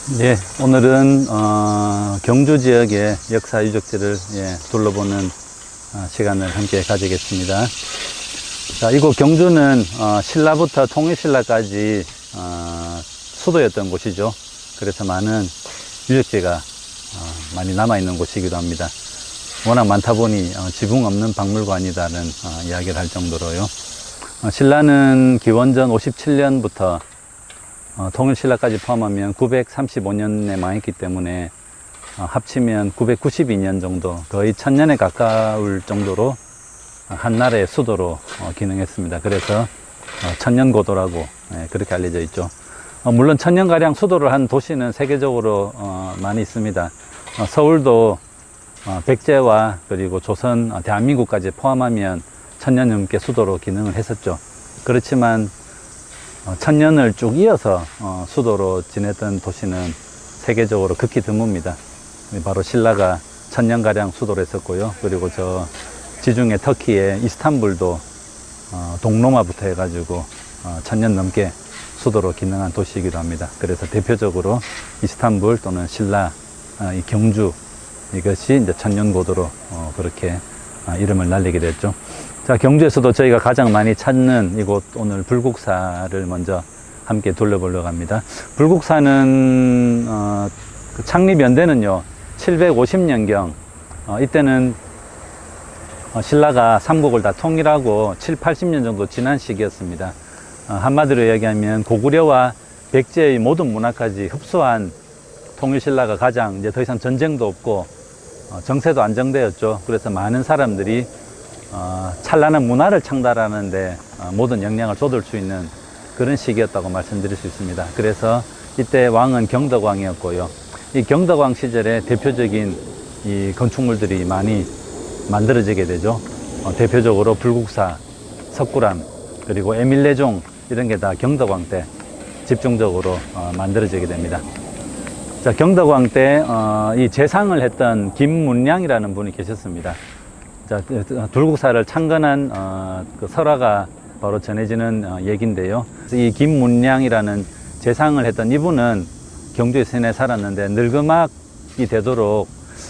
네, 오늘은 경주 지역의 역사 유적지를 둘러보는 시간을 함께 가지겠습니다. 자, 이곳 경주는 신라부터 통일신라까지 수도였던 곳이죠. 그래서 많은 유적지가 많이 남아있는 곳이기도 합니다. 워낙 많다 보니 지붕 없는 박물관이라는 이야기를 할 정도로요. 신라는 기원전 57년부터 통일신라까지 포함하면 935년에 망했기 때문에 합치면 992년 정도, 거의 1000년에 가까울 정도로 한나라의 수도로 기능했습니다. 그래서 천년고도라고 그렇게 알려져 있죠. 물론 천년가량 수도를 한 도시는 세계적으로 많이 있습니다. 서울도 백제와 그리고 조선, 대한민국까지 포함하면 1000년 넘게 수도로 기능을 했었죠. 그렇지만 1000년을 쭉 이어서 수도로 지냈던 도시는 세계적으로 극히 드뭅니다. 바로 신라가 1000년가량 수도로 했었고요. 그리고 저 지중해 터키의 이스탄불도 동로마부터 해가지고 1000년 넘게 수도로 기능한 도시이기도 합니다. 그래서 대표적으로 이스탄불 또는 신라, 이 경주, 이것이 이제 천년고도로 그렇게 이름을 날리게 됐죠. 자, 경주에서도 저희가 가장 많이 찾는 이곳, 오늘 불국사를 먼저 함께 둘러보려고 합니다. 불국사는 창립 연대는요 750년경, 이때는 신라가 삼국을 다 통일하고 7, 80년 정도 지난 시기였습니다. 한마디로 이야기하면 고구려와 백제의 모든 문화까지 흡수한 통일신라가 가장 이제 더 이상 전쟁도 없고 정세도 안정되었죠. 그래서 많은 사람들이 찬란한 문화를 창달하는데 모든 역량을 쏟을 수 있는 그런 시기였다고 말씀드릴 수 있습니다. 그래서 이때 왕은 경덕왕이었고요. 이 경덕왕 시절에 대표적인 이 건축물들이 많이 만들어지게 되죠. 대표적으로 불국사, 석굴암, 그리고 에밀레종, 이런 게 다 경덕왕 때 집중적으로 만들어지게 됩니다. 자, 경덕왕 때 이 제상을 했던 김문량이라는 분이 계셨습니다. 자, 불국사를 창건한 그 설화가 바로 전해지는 얘기인데요. 이 김문량이라는 제상을 했던 이분은 경주에 시내에 살았는데 늙음악이 되도록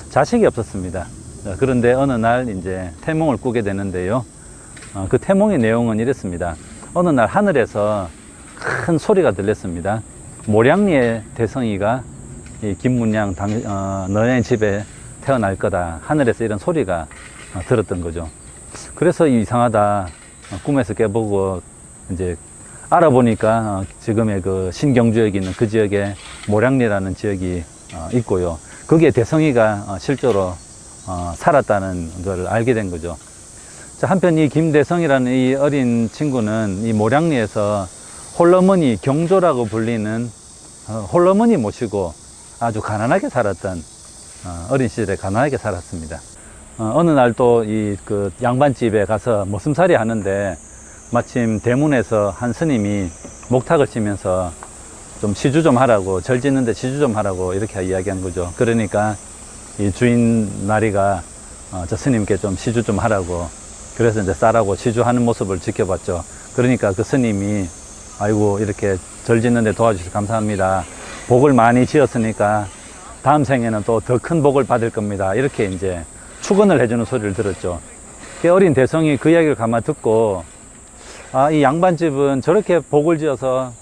자식이 없었습니다. 자, 그런데 어느 날 이제 태몽을 꾸게 되는데요. 그 태몽의 내용은 이랬습니다. 어느 날 하늘에서 큰 소리가 들렸습니다. 모량리의 대성이가 이 김문량 너네 집에 태어날 거다. 하늘에서 이런 소리가 들었던 거죠. 그래서 이상하다. 꿈에서 깨보고 이제 알아보니까 지금의 그 신경주역에 있는 그 지역에 모량리라는 지역이 있고요. 거기에 대성이가 실제로 살았다는 걸 알게 된 거죠. 자, 한편 이 김대성이라는 이 어린 친구는 이 모량리에서 홀어머니 경조라고 불리는 홀어머니 모시고 아주 가난하게 살았던 어린 시절에 가난하게 살았습니다. 어느 날 또 이 그 양반집에 가서 머슴살이 하는데 마침 대문에서 한 스님이 목탁을 치면서 좀 시주 좀 하라고, 절 짓는데 시주 좀 하라고 이렇게 이야기한 거죠. 그러니까 이 주인 나리가 저 스님께 좀 시주 좀 하라고, 그래서 이제 쌀하고 시주하는 모습을 지켜봤죠. 그러니까 그 스님이 아이고 이렇게 절 짓는데 도와주셔서 감사합니다. 복을 많이 지었으니까 다음 생에는 또 더 큰 복을 받을 겁니다. 이렇게 이제 축원을 해주는 소리를 들었죠. 그 어린 대성이 그 이야기를 가만 듣고 이 양반집은 저렇게 복을 지어서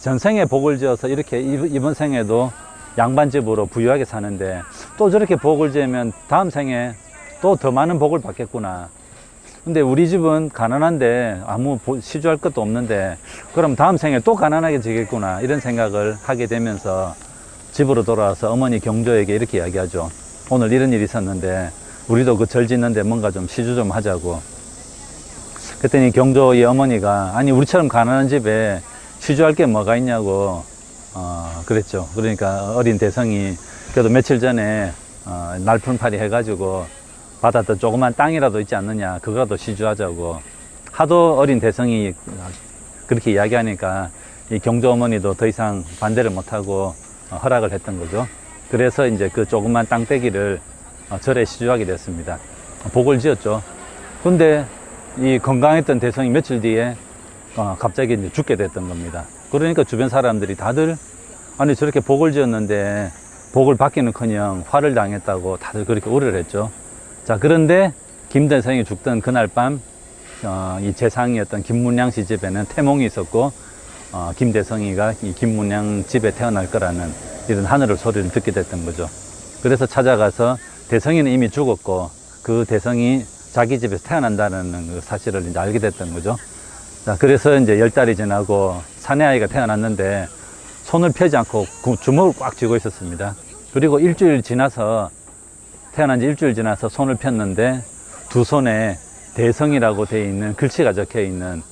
전생에 복을 지어서 이렇게 이번 생에도 양반집으로 부유하게 사는데 또 저렇게 복을 지으면 다음 생에 또 더 많은 복을 받겠구나. 근데 우리 집은 가난한데 아무 시주할 것도 없는데 그럼 다음 생에 또 가난하게 지겠구나, 이런 생각을 하게 되면서 집으로 돌아와서 어머니 경조에게 이렇게 이야기하죠. 오늘 이런 일이 있었는데 우리도 그 절 짓는데 뭔가 좀 시주 좀 하자고. 그랬더니 경조의 어머니가 아니 우리처럼 가난한 집에 시주할 게 뭐가 있냐고 그랬죠. 그러니까 어린 대성이 그래도 며칠 전에 날풀팔이 해가지고 받았던 조그만 땅이라도 있지 않느냐, 그거라도 시주하자고. 하도 어린 대성이 그렇게 이야기하니까 이 경조 어머니도 더 이상 반대를 못하고 허락을 했던 거죠. 그래서 이제 그 조그만 땅떼기를 절에 시주하게 됐습니다. 복을 지었죠. 근데 이 건강했던 대성이 며칠 뒤에 갑자기 이제 죽게 됐던 겁니다. 그러니까 주변 사람들이 다들 아니 저렇게 복을 지었는데 복을 받기는커녕 화를 당했다고 다들 그렇게 우려를 했죠. 자, 그런데 김대성이 죽던 그날 밤 이 재상이었던 김문양 씨 집에는 태몽이 있었고 김대성이가 이 김문양 집에 태어날 거라는 이런 하늘의 소리를 듣게 됐던 거죠. 그래서 찾아가서 대성이는 이미 죽었고 그 대성이 자기 집에서 태어난다는 그 사실을 이제 알게 됐던 거죠. 자, 그래서 이제 10달이 지나고 사내아이가 태어났는데 손을 펴지 않고 주먹을 꽉 쥐고 있었습니다. 그리고 일주일 지나서 태어난 지 일주일 지나서 손을 폈는데 두 손에 대성이라고 되어 있는 글씨가 적혀 있는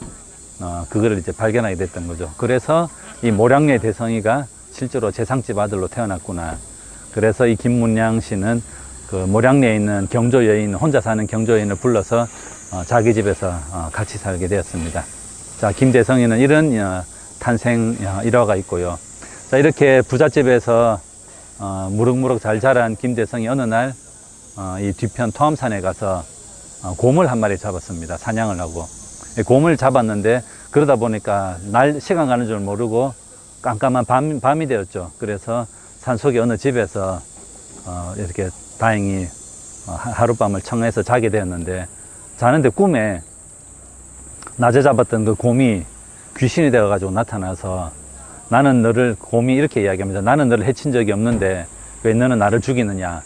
그거를 이제 발견하게 됐던 거죠. 그래서 이 모량내 대성이가 실제로 재상집 아들로 태어났구나. 그래서 이 김문양 씨는 그 모량내에 있는 경조 여인, 혼자 사는 경조 여인을 불러서 자기 집에서 같이 살게 되었습니다. 자, 김대성이는 이런 탄생 일화가 있고요. 자, 이렇게 부잣집에서 무럭무럭 잘 자란 김대성이 어느 날 이 뒤편 토암산에 가서 곰을 한 마리 잡았습니다. 사냥을 하고. 곰을 잡았는데 그러다 보니까 시간 가는 줄 모르고 깜깜한 밤이 되었죠. 그래서 산속의 어느 집에서 이렇게 다행히 하룻밤을 청해서 자게 되었는데, 자는데 꿈에 낮에 잡았던 그 곰이 귀신이 되어가지고 나타나서 곰이 이렇게 이야기합니다. 나는 너를 해친 적이 없는데 왜 너는 나를 죽이느냐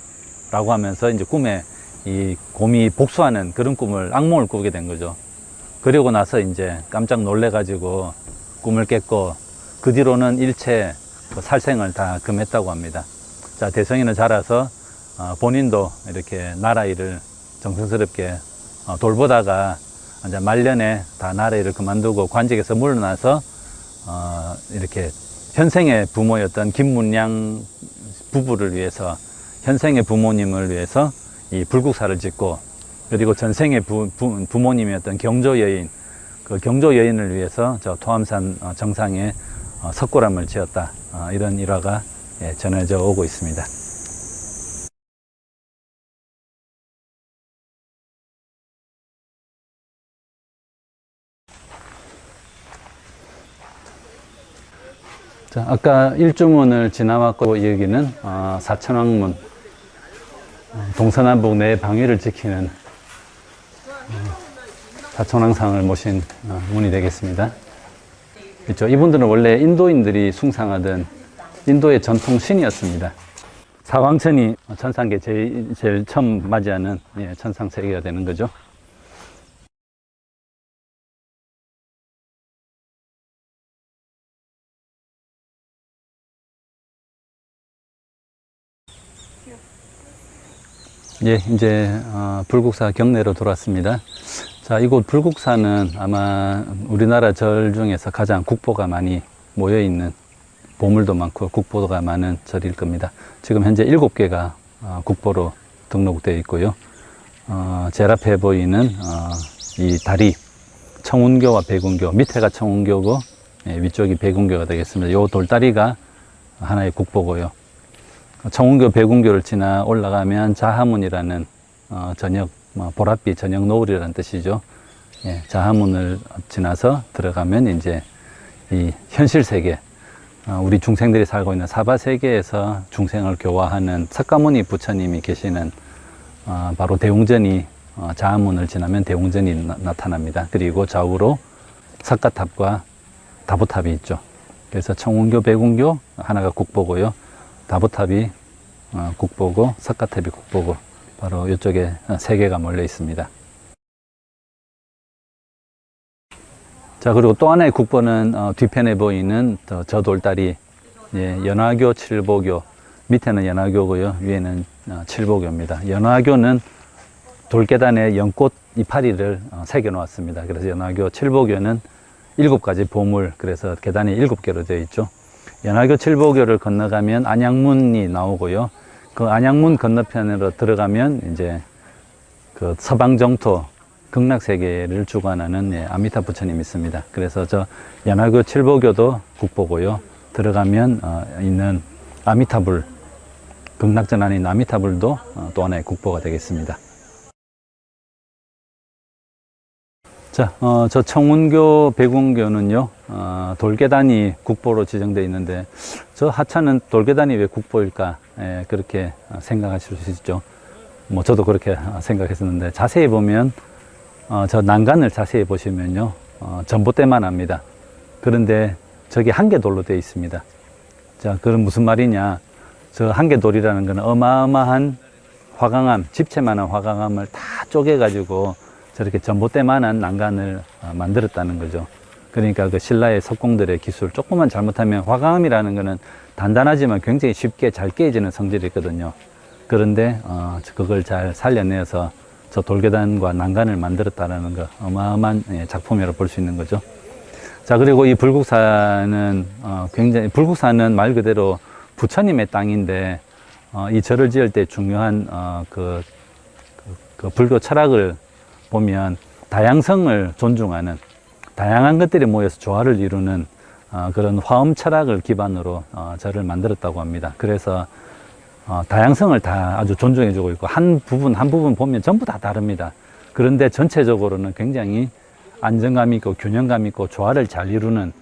라고 하면서 이제 꿈에 이 곰이 복수하는 그런 악몽을 꾸게 된 거죠. 그리고 나서 이제 깜짝 놀래가지고 꿈을 깼고, 그 뒤로는 일체 살생을 다 금했다고 합니다. 자, 대성이는 자라서 본인도 이렇게 나라 일을 정성스럽게 돌보다가 이제 말년에 다 나라 일을 그만두고 관직에서 물러나서 이렇게 현생의 부모였던 김문양 부부를 위해서, 현생의 부모님을 위해서 이 불국사를 짓고, 그리고 전생의 부모님이었던 경조 여인, 그 경조 여인을 위해서 저 토암산 정상에 석굴암을 지었다. 이런 일화가 전해져 오고 있습니다. 자, 아까 일주문을 지나왔고 여기는 사천왕문, 동서남북 내 방위를 지키는 사천왕상을 모신 문이 되겠습니다. 그렇죠? 이분들은 원래 인도인들이 숭상하던 인도의 전통 신이었습니다. 사왕천이 천상계 제일 처음 맞이하는 천상 세계가 되는 거죠. 이제 불국사 경내로 돌아왔습니다. 자, 이곳 불국사는 아마 우리나라 절 중에서 가장 국보가 많이 모여있는, 보물도 많고 국보가 많은 절일 겁니다. 지금 현재 7개가 국보로 등록되어 있고요. 제일 앞에 보이는 이 다리, 청운교와 백운교, 밑에가 청운교고 위쪽이 백운교가 되겠습니다. 이 돌다리가 하나의 국보고요. 청운교, 백운교를 지나 올라가면 자하문이라는 저녁, 보랏빛 저녁 노을이라는 뜻이죠. 자하문을 지나서 들어가면 이제 이 현실 세계, 우리 중생들이 살고 있는 사바 세계에서 중생을 교화하는 석가모니 부처님이 계시는 바로 대웅전이, 자하문을 지나면 대웅전이 나타납니다. 그리고 좌우로 석가탑과 다보탑이 있죠. 그래서 청운교, 백운교 하나가 국보고요. 다보탑이 국보고 석가탑이 국보고, 바로 이쪽에 3개가 몰려 있습니다. 자, 그리고 또 하나의 국보는 뒤편에 보이는 저 돌다리, 연화교, 칠보교, 밑에는 연화교고요, 위에는 칠보교입니다. 연화교는 돌계단에 연꽃 이파리를 새겨 놓았습니다. 그래서 연화교, 칠보교는 7가지 보물, 그래서 계단이 7개로 되어 있죠. 연화교, 칠보교를 건너가면 안양문이 나오고요. 그 안양문 건너편으로 들어가면 이제 그 서방정토, 극락세계를 주관하는 아미타 부처님이 있습니다. 그래서 저 연화교, 칠보교도 국보고요. 들어가면 있는 아미타불, 극락전 안에 있는 아미타불도 또 하나의 국보가 되겠습니다. 자, 저 청운교, 백운교는요, 돌계단이 국보로 지정되어 있는데 저 하천은 돌계단이 왜 국보일까? 그렇게 생각하실 수 있죠. 뭐 저도 그렇게 생각했었는데 자세히 보면 저 난간을 자세히 보시면요 전봇대만 합니다. 그런데 저게 한계돌로 되어 있습니다. 자, 그럼 무슨 말이냐? 저 한계돌이라는 것은 어마어마한 화강암, 집채만한 화강암을 다 쪼개가지고 저렇게 전봇대만한 난간을 만들었다는 거죠. 그러니까 그 신라의 석공들의 기술, 조금만 잘못하면 화강암이라는 것은 단단하지만 굉장히 쉽게 잘 깨지는 성질이 있거든요. 그런데 그걸 잘 살려내서 저 돌계단과 난간을 만들었다는 거 어마어마한 작품이라고 볼 수 있는 거죠. 자, 그리고 이 불국사는 굉장히, 불국사는 말 그대로 부처님의 땅인데 이 절을 지을 때 중요한 그 불교 철학을 보면 다양성을 존중하는, 다양한 것들이 모여서 조화를 이루는 그런 화엄 철학을 기반으로 절을 만들었다고 합니다. 그래서 다양성을 다 아주 존중해주고 있고 한 부분 보면 전부 다 다릅니다. 그런데 전체적으로는 굉장히 안정감 있고 균형감 있고 조화를 잘 이루는,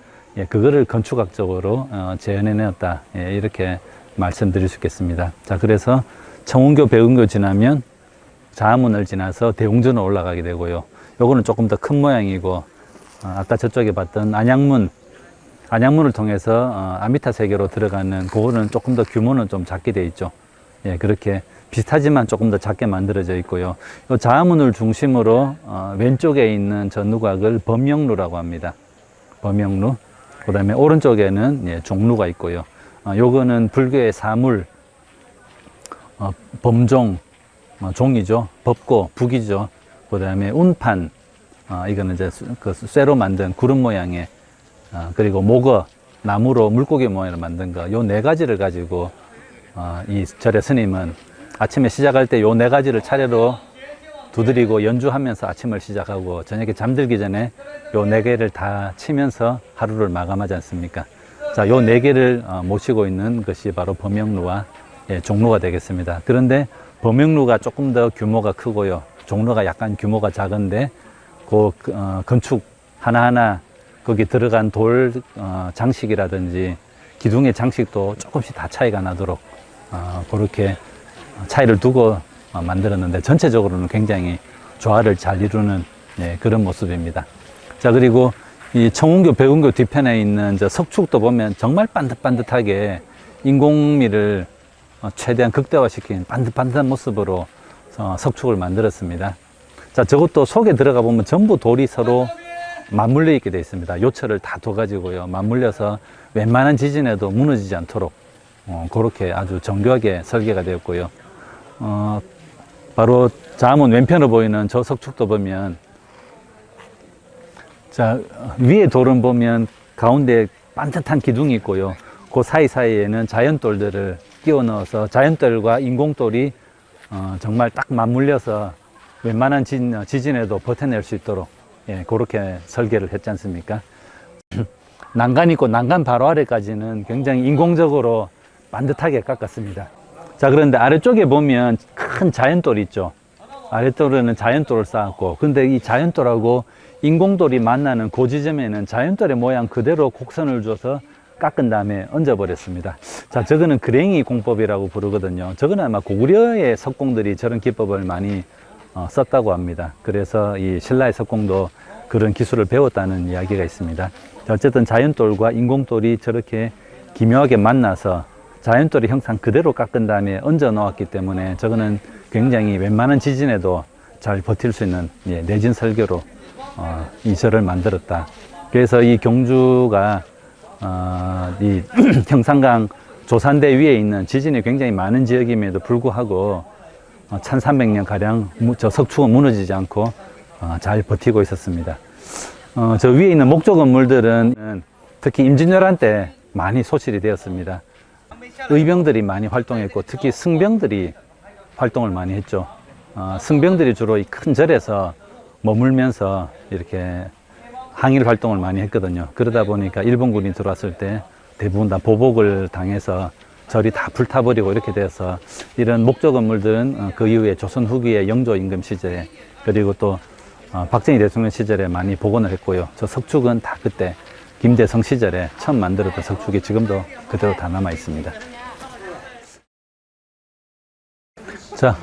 그거를 건축학적으로 재현해냈다, 이렇게 말씀드릴 수 있겠습니다. 자, 그래서 청운교, 배운교 지나면 자문을 지나서 대웅전을 올라가게 되고요. 요거는 조금 더 큰 모양이고 아까 저쪽에 봤던 안양문을 통해서 아미타 세계로 들어가는 그거는 조금 더 규모는 좀 작게 돼 있죠. 그렇게 비슷하지만 조금 더 작게 만들어져 있고요. 이 자문을 중심으로 왼쪽에 있는 저 누각을 범영루라고 합니다. 범영루. 그 다음에 오른쪽에는 종루가 있고요. 요거는 불교의 사물, 범종, 종이죠. 법고, 북이죠. 그 다음에 운판, 이거는 이제 그 쇠로 만든 구름 모양의, 그리고 목어, 나무로 물고기 모양으로 만든 거, 요 네 가지를 가지고 이 절의 스님은 아침에 시작할 때 요 네 가지를 차례로 두드리고 연주하면서 아침을 시작하고 저녁에 잠들기 전에 요 네 개를 다 치면서 하루를 마감하지 않습니까? 자, 요 네 개를 모시고 있는 것이 바로 범영루와 종루가 되겠습니다. 그런데 범영루가 조금 더 규모가 크고요. 종루가 약간 규모가 작은데 그 건축 하나하나 거기 들어간 돌 장식이라든지 기둥의 장식도 조금씩 다 차이가 나도록 그렇게 차이를 두고 만들었는데 전체적으로는 굉장히 조화를 잘 이루는 그런 모습입니다. 자, 그리고 이 청운교, 배운교 뒤편에 있는 저 석축도 보면 정말 반듯반듯하게 인공미를 최대한 극대화시킨 반듯반듯한 모습으로 석축을 만들었습니다. 자, 저것도 속에 들어가 보면 전부 돌이 서로 맞물려 있게 되어 있습니다. 요철을 다 둬가지고요. 맞물려서 웬만한 지진에도 무너지지 않도록 그렇게 아주 정교하게 설계가 되었고요. 바로 자문 왼편으로 보이는 저 석축도 보면, 자, 위에 돌은 보면 가운데 반듯한 기둥이 있고요. 그 사이사이에는 자연돌들을 끼워 넣어서 자연돌과 인공돌이 정말 딱 맞물려서 웬만한 지진에도 버텨낼 수 있도록 그렇게 설계를 했지 않습니까? 난간 있고 난간 바로 아래까지는 굉장히 인공적으로 반듯하게 깎았습니다. 자, 그런데 아래쪽에 보면 큰 자연돌이 있죠. 아래쪽에는 자연돌을 쌓았고, 근데 이 자연돌하고 인공돌이 만나는 그 지점에는 자연돌의 모양 그대로 곡선을 줘서 깎은 다음에 얹어버렸습니다. 자, 저거는 그랭이 공법이라고 부르거든요. 저거는 아마 고구려의 석공들이 저런 기법을 많이 썼다고 합니다. 그래서 이 신라의 석공도 그런 기술을 배웠다는 이야기가 있습니다. 자, 어쨌든 자연돌과 인공돌이 저렇게 기묘하게 만나서 자연돌이 형상 그대로 깎은 다음에 얹어 놓았기 때문에 저거는 굉장히 웬만한 지진에도 잘 버틸 수 있는 내진 설계로 이 절을 만들었다. 그래서 이 경주가 이 형산강 조산대 위에 있는 지진이 굉장히 많은 지역임에도 불구하고 1300년 가량 저 석축은 무너지지 않고 잘 버티고 있었습니다. 저 위에 있는 목조 건물들은 특히 임진왜란 때 많이 소실이 되었습니다. 의병들이 많이 활동했고 특히 승병들이 활동을 많이 했죠. 승병들이 주로 이 큰 절에서 머물면서 이렇게 항일 활동을 많이 했거든요. 그러다 보니까 일본군이 들어왔을 때 대부분 다 보복을 당해서 절이 다 불타버리고 이렇게 돼서 이런 목조 건물들은 그 이후에 조선 후기의 영조 임금 시절에 그리고 또 박정희 대통령 시절에 많이 복원을 했고요. 저 석축은 다 그때 김대성 시절에 처음 만들었던 석축이 지금도 그대로 다 남아 있습니다. 자,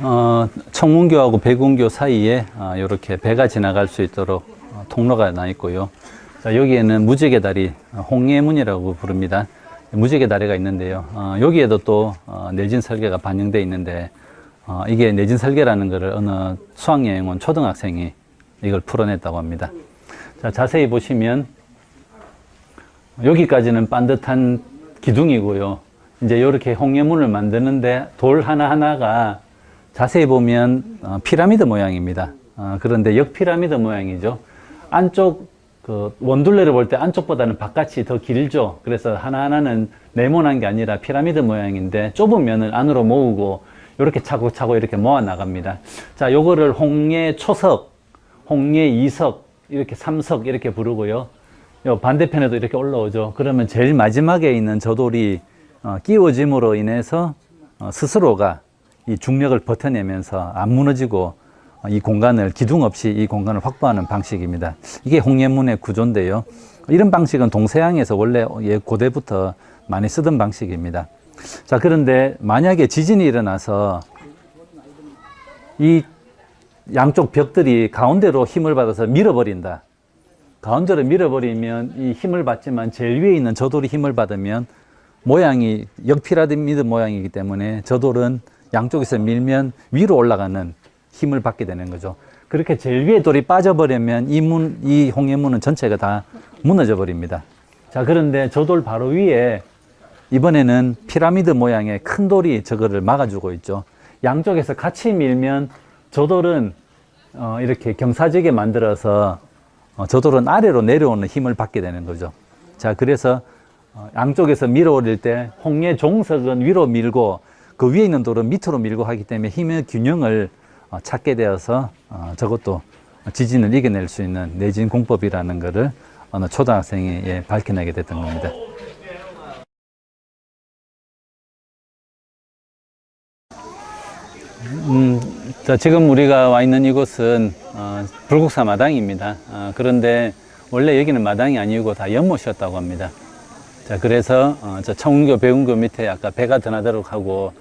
청운교하고 백운교 사이에 이렇게 배가 지나갈 수 있도록 통로가 나 있고요. 자, 여기에는 무지개 다리, 홍예문이라고 부릅니다. 무지개 다리가 있는데요. 여기에도 또 내진 설계가 반영되어 있는데 이게 내진 설계라는 것을 어느 수학여행 온 초등학생이 이걸 풀어냈다고 합니다. 자, 자세히 보시면 여기까지는 반듯한 기둥이고요. 이제 이렇게 홍예문을 만드는데 돌 하나하나가 자세히 보면 피라미드 모양입니다. 그런데 역피라미드 모양이죠. 안쪽 그 원둘레를 볼 때 안쪽보다는 바깥이 더 길죠. 그래서 하나하나는 네모난 게 아니라 피라미드 모양인데 좁은 면을 안으로 모으고 이렇게 차곡차곡 이렇게 모아 나갑니다. 자, 요거를 홍예 초석, 홍예 이석, 이렇게 삼석 이렇게 부르고요. 요 반대편에도 이렇게 올라오죠. 그러면 제일 마지막에 있는 저 돌이 끼워짐으로 인해서 스스로가 이 중력을 버텨내면서 안 무너지고 이 공간을 기둥 없이 이 공간을 확보하는 방식입니다. 이게 홍예문의 구조인데요. 이런 방식은 동서양에서 원래 고대부터 많이 쓰던 방식입니다. 자, 그런데 만약에 지진이 일어나서 이 양쪽 벽들이 가운데로 힘을 받아서 밀어버린다. 가운데로 밀어버리면 이 힘을 받지만 제일 위에 있는 저 돌이 힘을 받으면 모양이 역피라미드 모양이기 때문에 저 돌은 양쪽에서 밀면 위로 올라가는 힘을 받게 되는 거죠. 그렇게 제일 위에 돌이 빠져버리면 이 홍예문은 전체가 다 무너져 버립니다. 자, 그런데 저 돌 바로 위에 이번에는 피라미드 모양의 큰 돌이 저거를 막아주고 있죠. 양쪽에서 같이 밀면 저 돌은 이렇게 경사지게 만들어서 저 돌은 아래로 내려오는 힘을 받게 되는 거죠. 자, 그래서 양쪽에서 밀어 올릴 때 홍예 종석은 위로 밀고 그 위에 있는 돌은 밑으로 밀고 하기 때문에 힘의 균형을 찾게 되어서 저것도 지진을 이겨낼 수 있는 내진 공법이라는 것을 어느 초등학생이 밝혀내게 됐던 겁니다. 자, 지금 우리가 와 있는 이곳은 불국사 마당입니다. 그런데 원래 여기는 마당이 아니고 다 연못이었다고 합니다. 자, 그래서 저 청운교, 백운교 밑에 아까 배가 드나도록 하고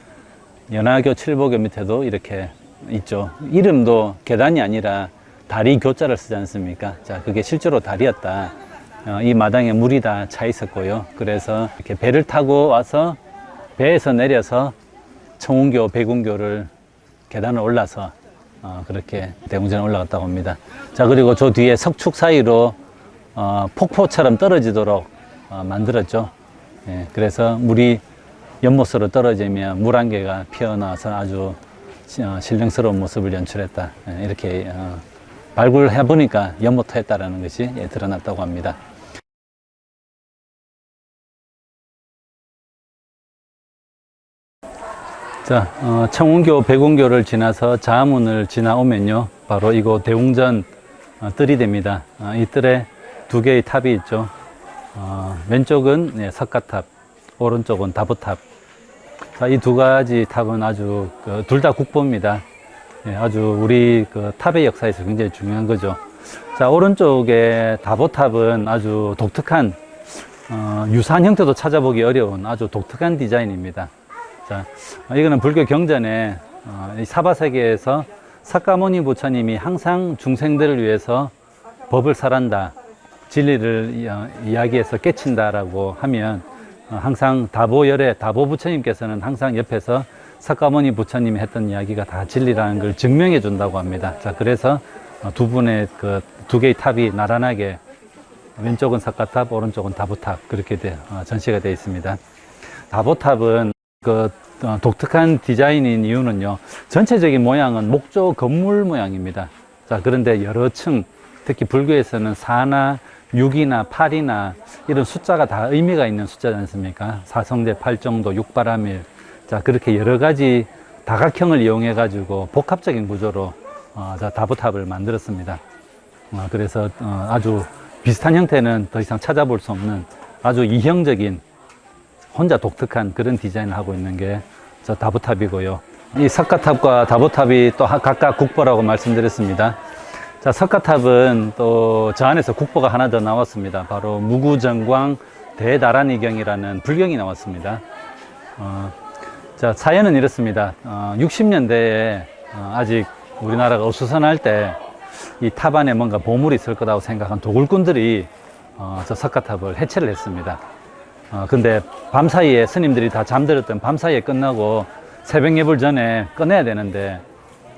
연화교, 칠보교 밑에도 이렇게 있죠. 이름도 계단이 아니라 다리 교자를 쓰지 않습니까? 자, 그게 실제로 다리였다. 이 마당에 물이 다 차 있었고요. 그래서 이렇게 배를 타고 와서 배에서 내려서 청운교, 백운교를 계단을 올라서 그렇게 대웅전에 올라갔다고 합니다. 자, 그리고 저 뒤에 석축 사이로 폭포처럼 떨어지도록 만들었죠. 예, 그래서 물이 연못으로 떨어지면 물 한 개가 피어나와서 아주 신령스러운 모습을 연출했다. 예, 이렇게 발굴해 보니까 연못터였다라는 것이 드러났다고 합니다. 자, 청운교, 백운교를 지나서 자문을 지나오면요, 바로 이곳 대웅전 뜰이 됩니다. 이 뜰에 두 개의 탑이 있죠. 왼쪽은 석가탑, 오른쪽은 다보탑. 자, 이 두 가지 탑은 아주 둘 다 국보입니다. 예, 아주 우리 그 탑의 역사에서 굉장히 중요한 거죠. 자, 오른쪽에 다보탑은 아주 독특한 유사한 형태도 찾아보기 어려운 아주 독특한 디자인입니다. 자, 이거는 불교 경전에 이 사바세계에서 석가모니 부처님이 항상 중생들을 위해서 법을 설한다, 진리를 이야기해서 깨친다라고 하면 항상 다보열의 다보 부처님께서는 항상 옆에서 석가모니 부처님이 했던 이야기가 다 진리라는 걸 증명해 준다고 합니다. 자, 그래서 두 분의 그 두 개의 탑이 나란하게 왼쪽은 석가탑, 오른쪽은 다보탑 그렇게 전시가 되어 있습니다. 다보탑은 그 독특한 디자인인 이유는요, 전체적인 모양은 목조 건물 모양입니다. 자, 그런데 여러 층, 특히 불교에서는 4나 6이나 8이나 이런 숫자가 다 의미가 있는 숫자지 않습니까? 사성제 8정도, 6바라밀. 자, 그렇게 여러 가지 다각형을 이용해 가지고 복합적인 구조로 다보탑을 만들었습니다. 그래서 아주 비슷한 형태는 더 이상 찾아볼 수 없는 아주 이형적인 혼자 독특한 그런 디자인을 하고 있는 게 저 다보탑이고요. 이 석가탑과 다보탑이 또 각각 국보라고 말씀드렸습니다. 자, 석가탑은 또 저 안에서 국보가 하나 더 나왔습니다. 바로 무구정광 대다란이경이라는 불경이 나왔습니다. 자, 사연은 이렇습니다. 60년대에 아직 우리나라가 어수선할 때 이 탑 안에 뭔가 보물이 있을 거라고 생각한 도굴꾼들이 저 석가탑을 해체를 했습니다. 근데 밤사이에 스님들이 다 잠들었던 밤사이에 끝나고 새벽 예불 전에 꺼내야 되는데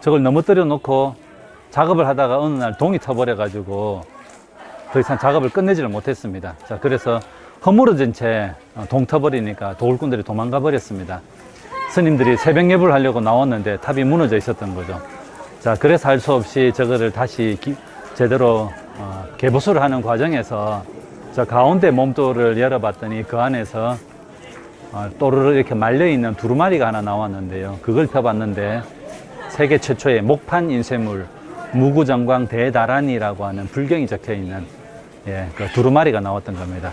저걸 넘어뜨려 놓고 작업을 하다가 어느 날 동이 터버려 가지고 더 이상 작업을 끝내지를 못했습니다. 자, 그래서 허물어진 채 동 터버리니까 도굴꾼들이 도망가 버렸습니다. 스님들이 새벽 예불 하려고 나왔는데 탑이 무너져 있었던 거죠. 자, 그래서 할 수 없이 저거를 다시 제대로 개보수를 하는 과정에서 저 가운데 몸돌을 열어봤더니 그 안에서 또르르 이렇게 말려있는 두루마리가 하나 나왔는데요. 그걸 펴봤는데 세계 최초의 목판 인쇄물 무구정광 대다란이라고 하는 불경이 적혀있는 그 두루마리가 나왔던 겁니다.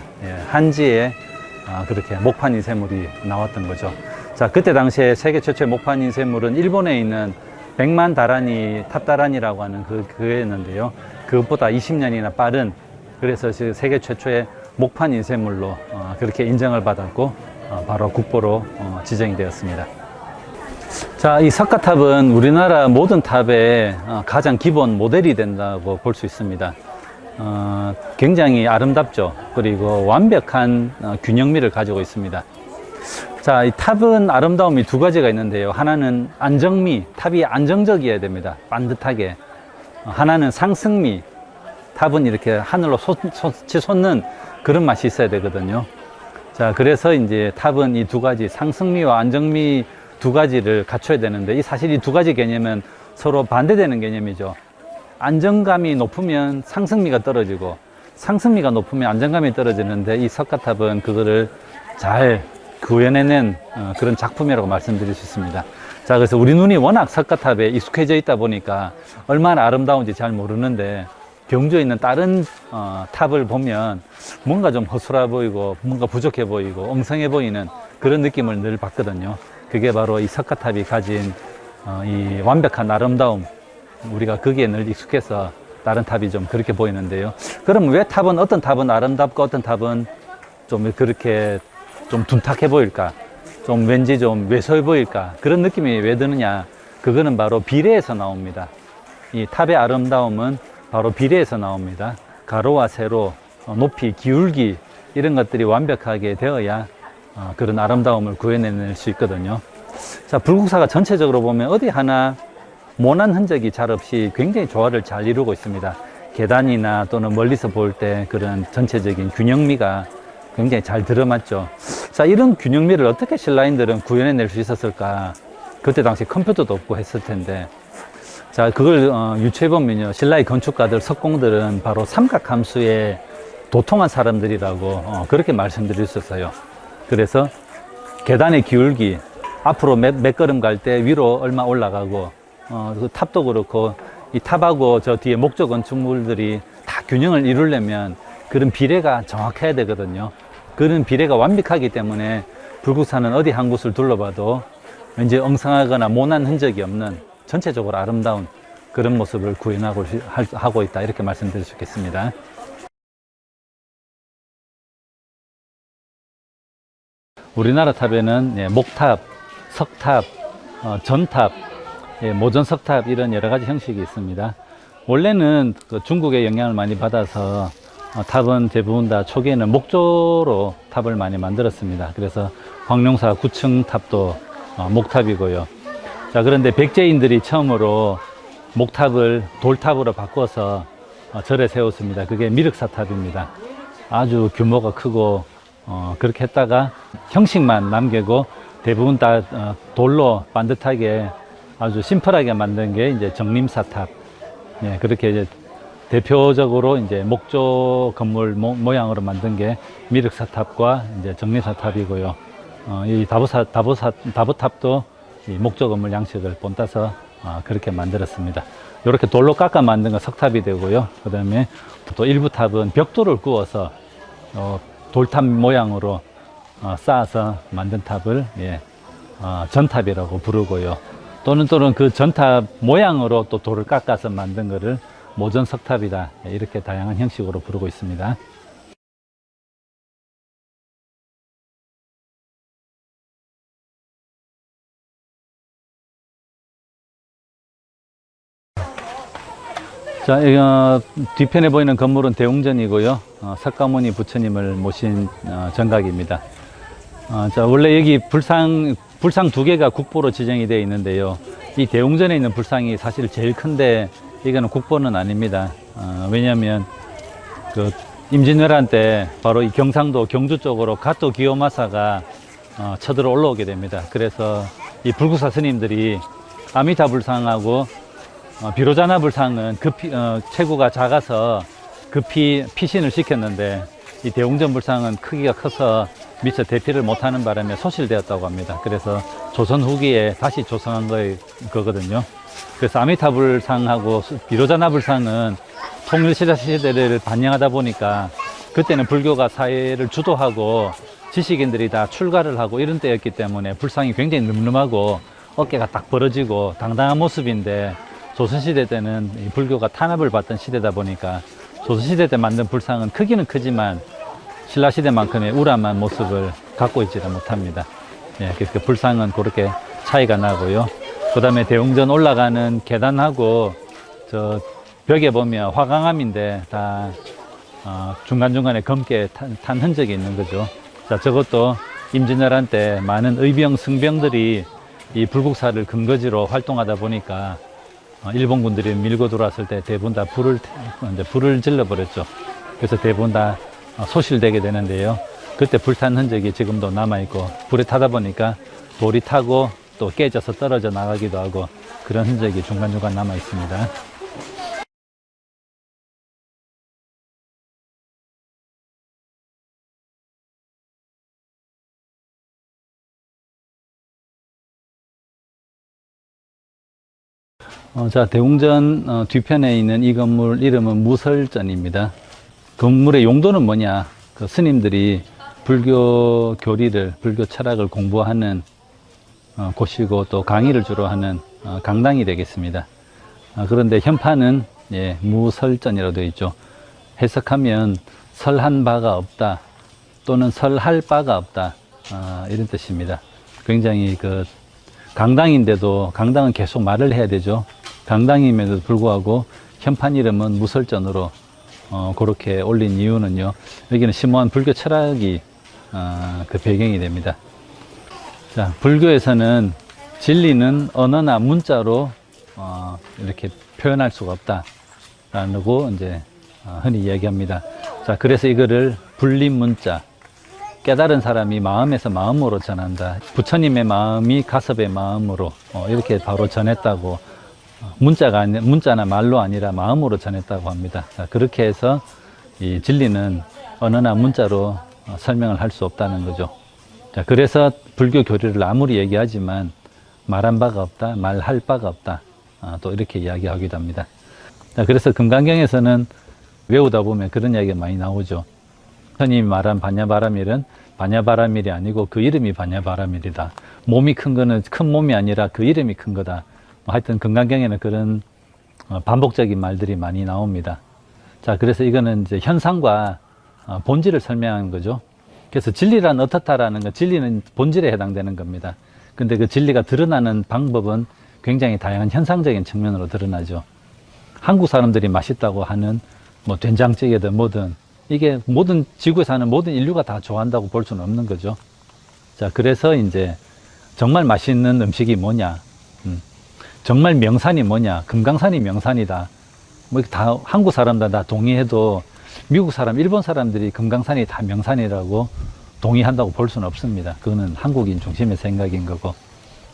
한지에 그렇게 목판 인쇄물이 나왔던 거죠. 자, 그때 당시에 세계 최초의 목판 인쇄물은 일본에 있는 백만 다란이 탑다란이라고 하는 그거였는데요. 그것보다 20년이나 빠른, 그래서 세계 최초의 목판 인쇄물로 그렇게 인정을 받았고 바로 국보로 지정이 되었습니다. 자, 이 석가탑은 우리나라 모든 탑의 가장 기본 모델이 된다고 볼 수 있습니다. 굉장히 아름답죠. 그리고 완벽한 균형미를 가지고 있습니다. 자, 이 탑은 아름다움이 두 가지가 있는데요. 하나는 안정미, 탑이 안정적이어야 됩니다. 반듯하게. 하나는 상승미, 탑은 이렇게 하늘로 솟는 그런 맛이 있어야 되거든요. 자, 그래서 이제 탑은 이 두 가지, 상승미와 안정미 두 가지를 갖춰야 되는데, 사실 이 두 가지 개념은 서로 반대되는 개념이죠. 안정감이 높으면 상승미가 떨어지고, 상승미가 높으면 안정감이 떨어지는데, 이 석가탑은 그거를 잘 구현해낸 그런 작품이라고 말씀드릴 수 있습니다. 자, 그래서 우리 눈이 워낙 석가탑에 익숙해져 있다 보니까 얼마나 아름다운지 잘 모르는데, 경주에 있는 다른 탑을 보면 뭔가 좀 허술해 보이고 뭔가 부족해 보이고 엉성해 보이는 그런 느낌을 늘 받거든요. 그게 바로 이 석가탑이 가진 이 완벽한 아름다움, 우리가 거기에 늘 익숙해서 다른 탑이 좀 그렇게 보이는데요. 그럼 왜 어떤 탑은 아름답고 어떤 탑은 좀 그렇게 좀 둔탁해 보일까, 좀 왠지 좀 왜소해 보일까, 그런 느낌이 왜 드느냐, 그거는 바로 비례에서 나옵니다. 이 탑의 아름다움은 바로 비례에서 나옵니다. 가로와 세로, 높이, 기울기, 이런 것들이 완벽하게 되어야 그런 아름다움을 구해낼 수 있거든요. 자, 불국사가 전체적으로 보면 어디 하나 모난 흔적이 잘 없이 굉장히 조화를 잘 이루고 있습니다. 계단이나 또는 멀리서 볼 때 그런 전체적인 균형미가 굉장히 잘 들어맞죠. 자, 이런 균형미를 어떻게 신라인들은 구현해낼 수 있었을까? 그때 당시 컴퓨터도 없고 했을 텐데, 자, 그걸 유추해보면요, 신라의 건축가들, 석공들은 바로 삼각함수에 도통한 사람들이라고 그렇게 말씀드릴 수 있어요. 그래서 계단의 기울기, 앞으로 몇 걸음 갈 때 위로 얼마 올라가고, 그 탑도 그렇고, 이 탑하고 저 뒤에 목조 건축물들이 다 균형을 이루려면 그런 비례가 정확해야 되거든요. 그런 비례가 완벽하기 때문에 불국사는 어디 한 곳을 둘러봐도 왠지 엉성하거나 모난 흔적이 없는 전체적으로 아름다운 그런 모습을 구현하고 있다, 이렇게 말씀드릴 수 있겠습니다. 우리나라 탑에는 목탑, 석탑, 전탑, 모전석탑, 이런 여러 가지 형식이 있습니다. 원래는 중국의 영향을 많이 받아서 탑은 대부분 다 초기에는 목조로 탑을 많이 만들었습니다. 그래서 황룡사 9층 탑도 목탑이고요. 자, 그런데 백제인들이 처음으로 목탑을 돌탑으로 바꿔서 절에 세웠습니다. 그게 미륵사탑입니다. 아주 규모가 크고 그렇게 했다가 형식만 남기고 대부분 다 돌로 반듯하게 아주 심플하게 만든 게 이제 정림사탑. 네, 그렇게 이제 대표적으로 이제 목조 건물 모양으로 만든 게 미륵사탑과 이제 정림사탑이고요. 이 다보탑도 이 목조 건물 양식을 본따서 그렇게 만들었습니다. 이렇게 돌로 깎아 만든 건 석탑이 되고요. 그 다음에 또 일부 탑은 벽돌을 구워서 돌탑 모양으로 쌓아서 만든 탑을 전탑이라고 부르고요. 또는 그 전탑 모양으로 또 돌을 깎아서 만든 거를 모전석탑이다. 이렇게 다양한 형식으로 부르고 있습니다. 자, 뒤편에 보이는 건물은 대웅전이고요. 석가모니 부처님을 모신 정각입니다. 자, 원래 여기 불상 두 개가 국보로 지정이 되어 있는데요. 이 대웅전에 있는 불상이 사실 제일 큰데 이거는 국보는 아닙니다. 왜냐하면 그 임진왜란 때 바로 이 경상도 경주 쪽으로 가토 기요마사가 쳐들어 올라오게 됩니다. 그래서 이 불국사 스님들이 아미타 불상하고 비로자나 불상은 체구가 작아서 급히 피신을 시켰는데 이 대웅전 불상은 크기가 커서 미처 대피를 못하는 바람에 소실되었다고 합니다. 그래서 조선 후기에 다시 조성한 거거든요. 그래서 아미타 불상하고 비로자나 불상은 통일신라 시대를 반영하다 보니까 그때는 불교가 사회를 주도하고 지식인들이 다 출가를 하고 이런 때였기 때문에 불상이 굉장히 늠름하고 어깨가 딱 벌어지고 당당한 모습인데 조선시대 때는 이 불교가 탄압을 받던 시대다 보니까 조선시대 때 만든 불상은 크기는 크지만 신라시대만큼의 우람한 모습을 갖고 있지는 못합니다. 예, 그래서 그 불상은 그렇게 차이가 나고요. 그 다음에 대웅전 올라가는 계단하고 저 벽에 보면 화강암인데 다 중간중간에 검게 탄 흔적이 있는 거죠. 자, 저것도 임진왜란 때 많은 의병, 승병들이 이 불국사를 근거지로 활동하다 보니까 일본군들이 밀고 들어왔을 때 대부분 다 불을 질러버렸죠. 그래서 대부분 다 소실되게 되는데요. 그때 불탄 흔적이 지금도 남아있고, 불에 타다 보니까 돌이 타고 또 깨져서 떨어져 나가기도 하고 그런 흔적이 중간중간 남아있습니다. 자, 대웅전 뒤편에 있는 이 건물 이름은 무설전입니다. 건물의 용도는 뭐냐? 그 스님들이 불교 교리를, 불교 철학을 공부하는 곳이고 또 강의를 주로 하는 강당이 되겠습니다. 그런데 현판은 무설전이라고 되어 있죠. 해석하면 설한 바가 없다 또는 설할 바가 없다, 이런 뜻입니다. 굉장히 그 강당인데도 강당은 계속 말을 해야 되죠. 강당임에도 불구하고 현판 이름은 무설전으로 그렇게 올린 이유는요, 여기는 심오한 불교 철학이 그 배경이 됩니다. 자, 불교에서는 진리는 언어나 문자로 이렇게 표현할 수가 없다라고 이제 흔히 이야기합니다. 자, 그래서 이거를 불립문자, 깨달은 사람이 마음에서 마음으로 전한다. 부처님의 마음이 가섭의 마음으로 이렇게 바로 전했다고, 문자나 말로 아니라 마음으로 전했다고 합니다. 자, 그렇게 해서 이 진리는 언어나 문자로 설명을 할 수 없다는 거죠. 자, 그래서 불교 교리를 아무리 얘기하지만 말한 바가 없다, 말할 바가 없다, 또 이렇게 이야기하기도 합니다. 자, 그래서 금강경에서는 외우다 보면 그런 이야기가 많이 나오죠. 스님이 말한 반야바라밀은 반야바라밀이 아니고 그 이름이 반야바라밀이다. 몸이 큰 거는 큰 몸이 아니라 그 이름이 큰 거다. 하여튼 금강경에는 그런 반복적인 말들이 많이 나옵니다. 자, 그래서 이거는 이제 현상과 본질을 설명하는 거죠. 그래서 진리란 어떻다라는 건, 진리는 본질에 해당되는 겁니다. 근데 그 진리가 드러나는 방법은 굉장히 다양한 현상적인 측면으로 드러나죠. 한국 사람들이 맛있다고 하는 뭐 된장찌개든 뭐든, 이게 모든 지구에 사는 모든 인류가 다 좋아한다고 볼 수는 없는 거죠. 자, 그래서 이제 정말 맛있는 음식이 뭐냐, 정말 명산이 뭐냐, 금강산이 명산이다. 뭐 다 한국 사람들 다 동의해도 미국 사람, 일본 사람들이 금강산이 다 명산이라고 동의한다고 볼 수는 없습니다. 그거는 한국인 중심의 생각인 거고.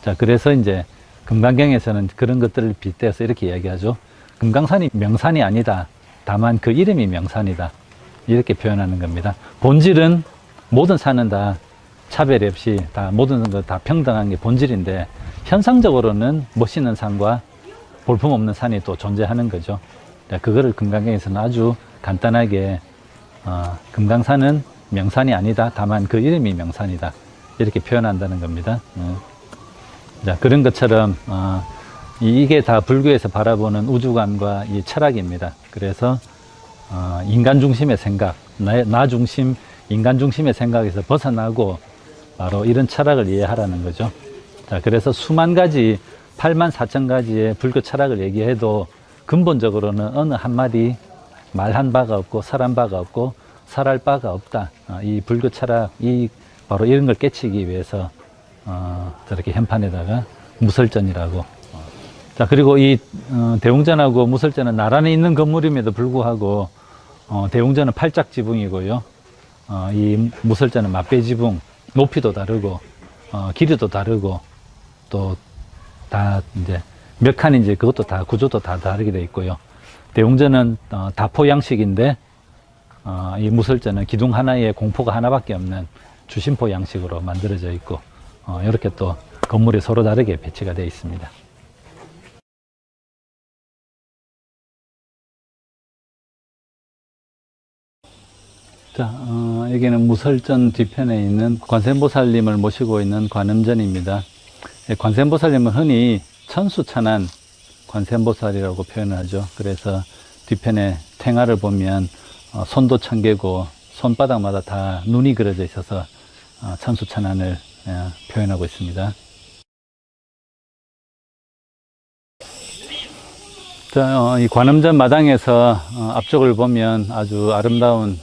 자, 그래서 이제 금강경에서는 그런 것들을 빗대서 이렇게 이야기하죠. 금강산이 명산이 아니다. 다만 그 이름이 명산이다. 이렇게 표현하는 겁니다. 본질은 모든 산은 다 차별이 없이 다 모든 것 다 평등한 게 본질인데, 현상적으로는 멋있는 산과 볼품없는 산이 또 존재하는 거죠. 그거를 금강경에서는 아주 간단하게 금강산은 명산이 아니다. 다만 그 이름이 명산이다. 이렇게 표현한다는 겁니다. 자, 그런 것처럼 이게 다 불교에서 바라보는 우주관과 이 철학입니다. 그래서 인간 중심의 생각, 나 중심, 인간 중심의 생각에서 벗어나고 바로 이런 철학을 이해하라는 거죠. 자, 그래서 수만 가지, 8만 4천 가지의 불교 철학을 얘기해도 근본적으로는 어느 한마디 말한 바가 없고 설한 바가 없고 설할 바가 없다. 이 불교 철학, 바로 이런 걸 깨치기 위해서 저렇게 현판에다가 무설전이라고. 자, 그리고 이 대웅전하고 무설전은 나란히 있는 건물임에도 불구하고 대웅전은 팔짝 지붕이고요. 이 무설전은 맞배 지붕, 높이도 다르고 길이도 다르고 또 다 이제 몇 칸인지 그것도 다 구조도 다 다르게 되어 있고요. 대웅전은 다포 양식인데 이 무설전은 기둥 하나에 공포가 하나밖에 없는 주심포 양식으로 만들어져 있고 이렇게 또 건물이 서로 다르게 배치가 되어 있습니다. 자, 여기는 무설전 뒤편에 있는 관세음보살님을 모시고 있는 관음전입니다. 관세음보살님은 흔히 천수천안 관세음보살이라고 표현을 하죠. 그래서 뒤편에 탱화를 보면 손도 천개고 손바닥마다 다 눈이 그려져 있어서 천수천안을 표현하고 있습니다. 자, 이 관음전 마당에서 앞쪽을 보면 아주 아름다운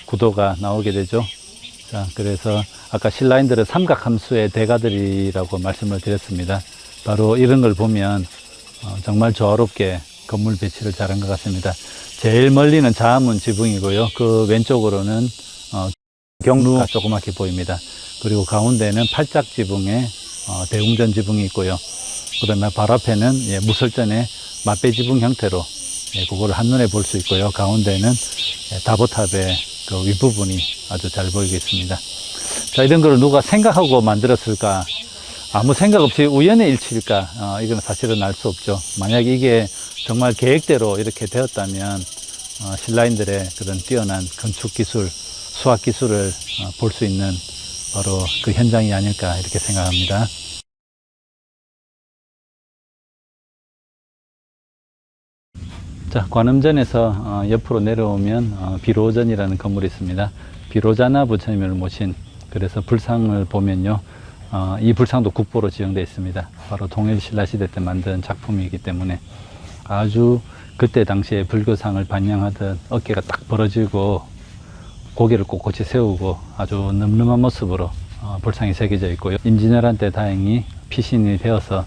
구도가 나오게 되죠. 자, 그래서 아까 신라인들은 삼각함수의 대가들이라고 말씀을 드렸습니다. 바로 이런 걸 보면 정말 조화롭게 건물 배치를 잘한 것 같습니다. 제일 멀리는 자문 지붕이고요. 그 왼쪽으로는 경루가 조그맣게 보입니다. 그리고 가운데는 팔짝 지붕에 대웅전 지붕이 있고요. 그 다음에 바로 앞에는 무설전의 맞배 지붕 형태로 그거를 한눈에 볼 수 있고요. 가운데는 다보탑의 그 윗부분이 아주 잘 보이고 있습니다. 자, 이런 걸 누가 생각하고 만들었을까? 아무 생각 없이 우연의 일치일까? 이건 사실은 알 수 없죠. 만약에 이게 정말 계획대로 이렇게 되었다면 신라인들의 그런 뛰어난 건축 기술, 수학 기술을 볼 수 있는 바로 그 현장이 아닐까 이렇게 생각합니다. 자, 관음전에서 옆으로 내려오면 비로전이라는 건물이 있습니다. 비로자나 부처님을 모신, 그래서 불상을 보면요, 이 불상도 국보로 지정되어 있습니다. 바로 통일신라시대 때 만든 작품이기 때문에 아주 그때 당시에 불교상을 반영하듯 어깨가 딱 벌어지고 고개를 꼿꼿이 세우고 아주 늠름한 모습으로 불상이 새겨져 있고요. 임진왜란 때 다행히 피신이 되어서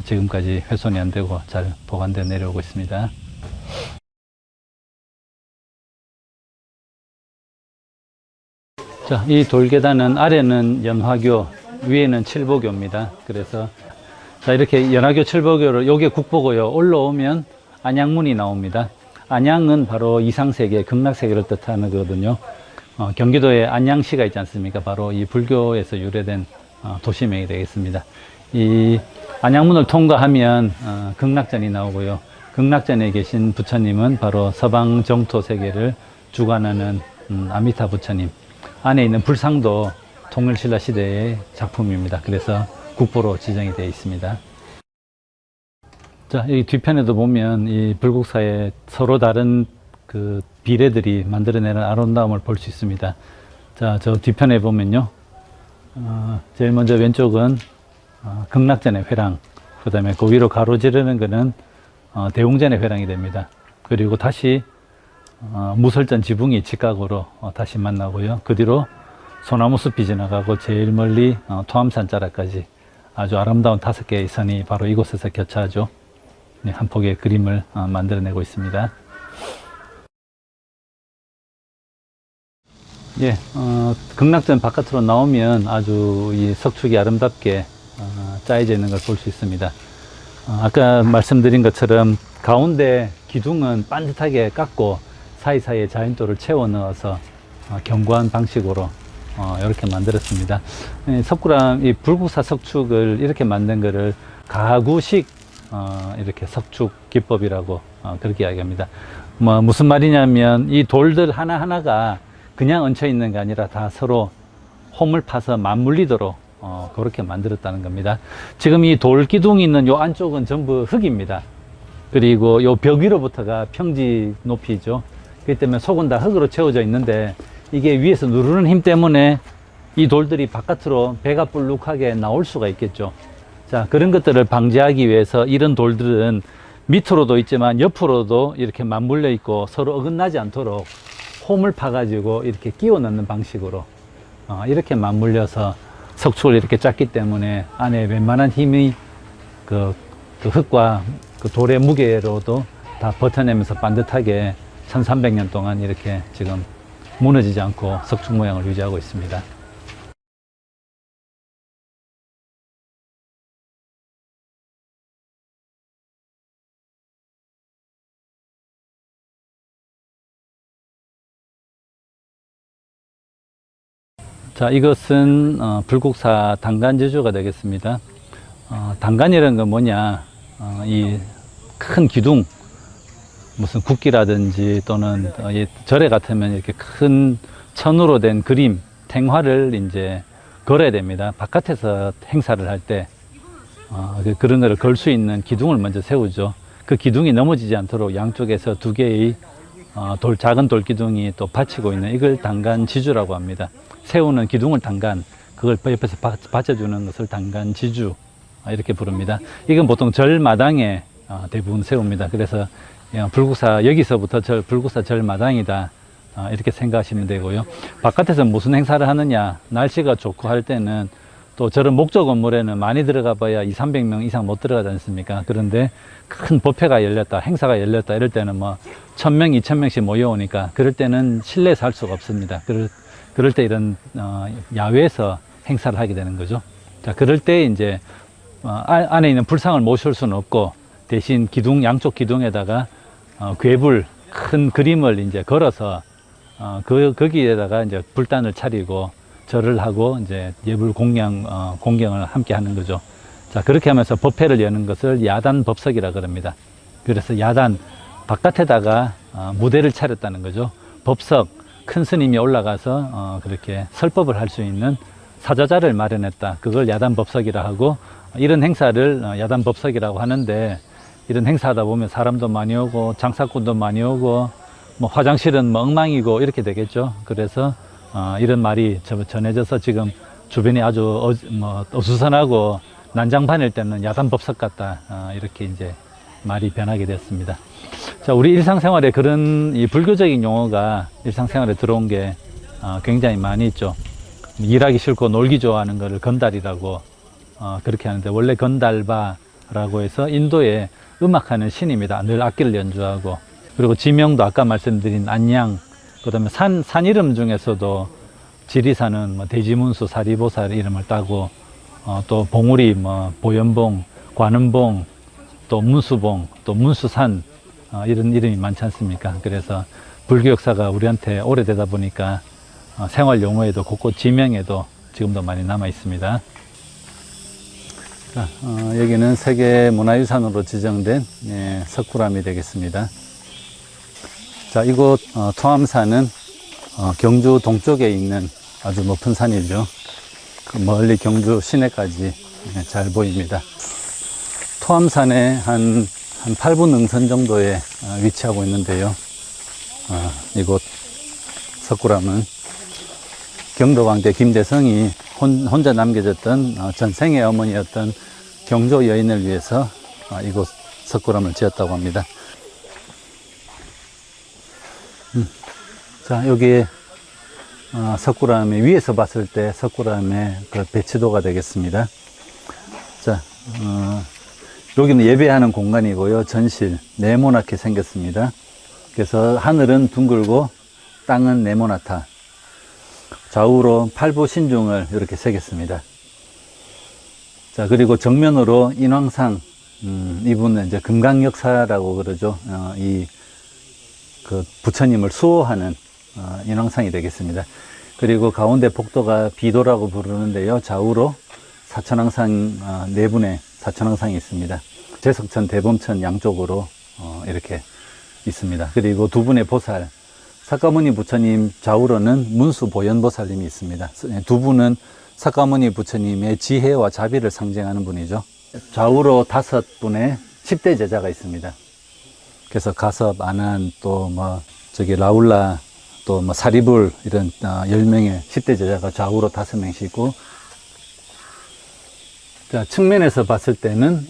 지금까지 훼손이 안 되고 잘 보관되어 내려오고 있습니다. 자, 이 돌계단은 아래는 연화교, 위에는 칠보교입니다. 그래서 자, 이렇게 연화교, 칠보교를, 요게 국보고요. 올라오면 안양문이 나옵니다. 안양은 바로 이상세계, 극락세계를 뜻하는 거거든요. 경기도에 안양시가 있지 않습니까? 바로 이 불교에서 유래된 도시명이 되겠습니다. 이 안양문을 통과하면 극락전이 나오고요. 극락전에 계신 부처님은 바로 서방 정토 세계를 주관하는 아미타 부처님. 안에 있는 불상도 통일신라 시대의 작품입니다. 그래서 국보로 지정이 되어 있습니다. 자, 이 뒤편에도 보면 이 불국사의 서로 다른 그 비례들이 만들어내는 아름다움을 볼 수 있습니다. 자, 저 뒤편에 보면요. 제일 먼저 왼쪽은 극락전의 회랑, 그 다음에 그 위로 가로지르는 거는 대웅전의 회랑이 됩니다. 그리고 다시 무설전 지붕이 직각으로 다시 만나고요. 그 뒤로 소나무 숲이 지나가고 제일 멀리 토암산 자락까지 아주 아름다운 5개의 선이 바로 이곳에서 교차하죠. 한 폭의 그림을 만들어내고 있습니다. 예, 극락전 바깥으로 나오면 아주 이 석축이 아름답게 짜여져 있는 걸 볼 수 있습니다. 아까 말씀드린 것처럼 가운데 기둥은 반듯하게 깎고 사이사이에 자인도를 채워 넣어서 견고한 방식으로 이렇게 만들었습니다. 석굴암, 이 불국사 석축을 이렇게 만든 거를 가구식 이렇게 석축 기법이라고 그렇게 이야기합니다. 무슨 말이냐면 이 돌들 하나하나가 그냥 얹혀 있는 게 아니라 다 서로 홈을 파서 맞물리도록 그렇게 만들었다는 겁니다. 지금 이 돌기둥이 있는 요 안쪽은 전부 흙입니다. 그리고 요 벽 위로부터가 평지 높이죠. 그렇기 때문에 속은 다 흙으로 채워져 있는데 이게 위에서 누르는 힘 때문에 이 돌들이 바깥으로 배가 불룩하게 나올 수가 있겠죠. 자, 그런 것들을 방지하기 위해서 이런 돌들은 밑으로도 있지만 옆으로도 이렇게 맞물려 있고 서로 어긋나지 않도록 홈을 파가지고 이렇게 끼워 넣는 방식으로 이렇게 맞물려서 석축을 이렇게 짰기 때문에 안에 웬만한 힘이 그 흙과 그 돌의 무게로도 다 버텨내면서 반듯하게 1300년 동안 이렇게 지금 무너지지 않고 석축 모양을 유지하고 있습니다. 자, 이것은 불국사 단간지주가 되겠습니다. 단간이라는 건 뭐냐, 이 큰 기둥, 무슨 국기라든지 또는 절에 같으면 이렇게 큰 천으로 된 그림, 탱화를 이제 걸어야 됩니다. 바깥에서 행사를 할 때 그런 거를 걸 수 있는 기둥을 먼저 세우죠. 그 기둥이 넘어지지 않도록 양쪽에서 두 개의 작은 돌 기둥이 또 받치고 있는 이걸 단간지주라고 합니다. 세우는 기둥을 단간, 그걸 옆에서 받쳐주는 것을 단간지주 이렇게 부릅니다. 이건 보통 절마당에 대부분 세웁니다. 그래서 불국사 여기서부터 불국사 절마당이다 이렇게 생각하시면 되고요. 바깥에서 무슨 행사를 하느냐, 날씨가 좋고 할 때는 또 저런 목조 건물에는 많이 들어가 봐야 200~300명 이상 못 들어가지 않습니까? 그런데 큰 법회가 열렸다, 행사가 열렸다 이럴 때는 뭐 1000명, 2000명씩 모여오니까 그럴 때는 실내에서 할 수가 없습니다. 그럴 때 이런 야외에서 행사를 하게 되는 거죠. 자, 그럴 때 이제 안에 있는 불상을 모실 수는 없고 대신 기둥, 양쪽 기둥에다가 괴불, 큰 그림을 이제 걸어서 거기에다가 이제 불단을 차리고 절을 하고 이제 예불 공경을 함께 하는 거죠. 자, 그렇게 하면서 법회를 여는 것을 야단법석이라 그럽니다. 그래서 야단, 바깥에다가 무대를 차렸다는 거죠. 법석, 큰 스님이 올라가서 그렇게 설법을 할 수 있는 사자자를 마련했다. 그걸 야단법석이라 하고, 이런 행사를 야단법석이라고 하는데, 이런 행사하다 보면 사람도 많이 오고 장사꾼도 많이 오고 뭐 화장실은 뭐 엉망이고 이렇게 되겠죠. 그래서 이런 말이 전해져서 지금 주변이 아주 어수선하고 난장판일 때는 야단법석 같다 이렇게 이제 말이 변하게 됐습니다. 자, 우리 일상생활에 그런 이 불교적인 용어가 일상생활에 들어온 게 굉장히 많이 있죠. 일하기 싫고 놀기 좋아하는 거를 건달이라고 그렇게 하는데, 원래 건달바라고 해서 인도의 음악하는 신입니다. 늘 악기를 연주하고, 그리고 지명도 아까 말씀드린 안양, 그 다음에 산 이름 중에서도 지리산은 뭐 대지문수 사리보살 이름을 따고, 또 봉우리, 뭐 보현봉, 관음봉, 또 문수봉, 또 문수산 이런 이름이 많지 않습니까? 그래서 불교 역사가 우리한테 오래되다 보니까 생활 용어에도 곳곳 지명에도 지금도 많이 남아 있습니다. 자, 여기는 세계문화유산으로 지정된 석굴암이 되겠습니다. 자, 이곳 토암산은 경주 동쪽에 있는 아주 높은 산이죠. 그 멀리 경주 시내까지 잘 보입니다. 토암산에 한 8분 능선 정도에 위치하고 있는데요. 이곳 석굴암은 경도왕대 김대성이 혼자 남겨졌던 전생의 어머니였던 경조 여인을 위해서 이곳 석굴암을 지었다고 합니다. 자, 여기 석굴암의 위에서 봤을 때 석굴암의 그 배치도가 되겠습니다. 자, 여기는 예배하는 공간이고요. 전실, 네모나게 생겼습니다. 그래서 하늘은 둥글고 땅은 네모나타. 좌우로 팔부신중을 이렇게 새겼습니다. 자, 그리고 정면으로 인왕상, 이분은 이제 금강역사라고 그러죠. 그 부처님을 수호하는 인왕상이 되겠습니다. 그리고 가운데 복도가 비도라고 부르는데요. 좌우로 사천왕상, 네 분의 사천왕상이 있습니다. 제석천, 대범천 양쪽으로 이렇게 있습니다. 그리고 두 분의 보살, 사카모니 부처님 좌우로는 문수 보현보살님이 있습니다. 두 분은 석가모니 부처님의 지혜와 자비를 상징하는 분이죠. 좌우로 5분의 10대 제자가 있습니다. 그래서 가섭, 아난, 또 라울라, 또 사리불, 이런 10명의 10대 제자가 좌우로 5명씩 있고, 자, 측면에서 봤을 때는,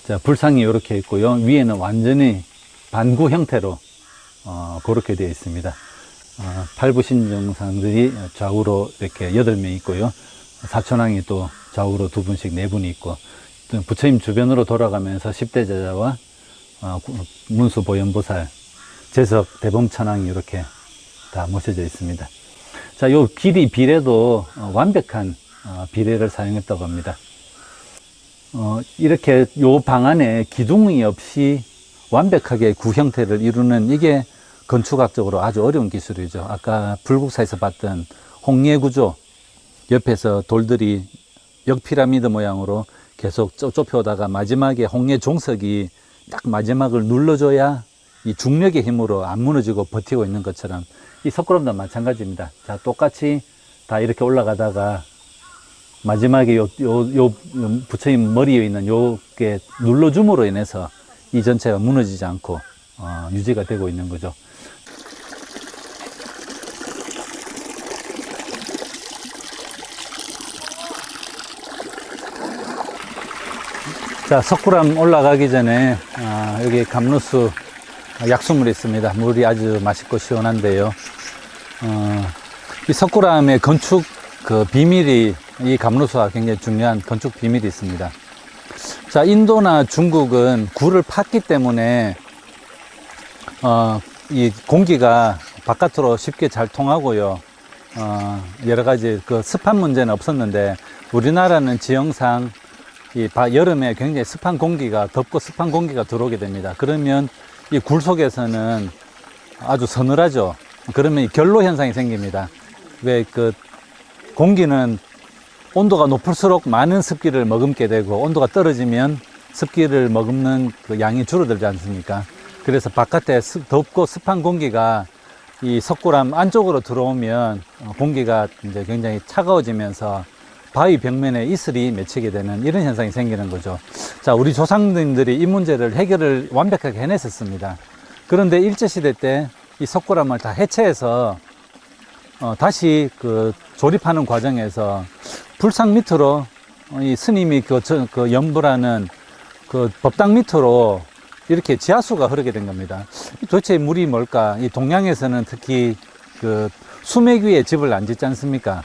자, 불상이 이렇게 있고요. 위에는 완전히 반구 형태로, 그렇게 되어 있습니다. 팔부신정상들이 좌우로 이렇게 8명 있고요. 사촌왕이 또 좌우로 2분씩 4분이 있고, 또 부처님 주변으로 돌아가면서 10대 제자와 문수 보현보살, 재석 대범천왕이 이렇게 다 모셔져 있습니다. 자, 요 길이 비례도 완벽한 비례를 사용했다고 합니다. 이렇게 요 방 안에 기둥이 없이 완벽하게 구 형태를 이루는, 이게 건축학적으로 아주 어려운 기술이죠. 아까 불국사에서 봤던 홍례 구조, 옆에서 돌들이 역피라미드 모양으로 계속 좁혀오다가 마지막에 홍례 종석이 딱 마지막을 눌러줘야 이 중력의 힘으로 안 무너지고 버티고 있는 것처럼, 이 석굴암도 마찬가지입니다. 자, 똑같이 다 이렇게 올라가다가 마지막에 요 부처님 머리에 있는 요게 눌러줌으로 인해서 이 전체가 무너지지 않고 유지가 되고 있는 거죠. 자, 석굴암 올라가기 전에 여기 감루수 약수물이 있습니다. 물이 아주 맛있고 시원한데요. 이 석굴암의 건축 비밀이, 이 감루수가 굉장히 중요한 건축 비밀이 있습니다. 자, 인도나 중국은 굴을 팠기 때문에 이 공기가 바깥으로 쉽게 잘 통하고요. 여러 가지 습한 문제는 없었는데, 우리나라는 지형상 여름에 굉장히 습한 공기가, 덥고 습한 공기가 들어오게 됩니다. 그러면 이 굴 속에서는 아주 서늘하죠. 그러면 이 결로 현상이 생깁니다. 왜 공기는 온도가 높을수록 많은 습기를 머금게 되고, 온도가 떨어지면 습기를 머금는 양이 줄어들지 않습니까? 그래서 바깥에 덥고 습한 공기가 이 석굴암 안쪽으로 들어오면 공기가 이제 굉장히 차가워지면서 바위 벽면에 이슬이 맺히게 되는 이런 현상이 생기는 거죠. 자, 우리 조상님들이 이 문제를 해결을 완벽하게 해냈었습니다. 그런데 일제시대 때 이 석굴암을 다 해체해서 다시 조립하는 과정에서 불상 밑으로 이 스님이 연불하는 법당 밑으로 이렇게 지하수가 흐르게 된 겁니다. 도대체 물이 뭘까? 이 동양에서는 특히 수맥 위에 집을 안 짓지 않습니까?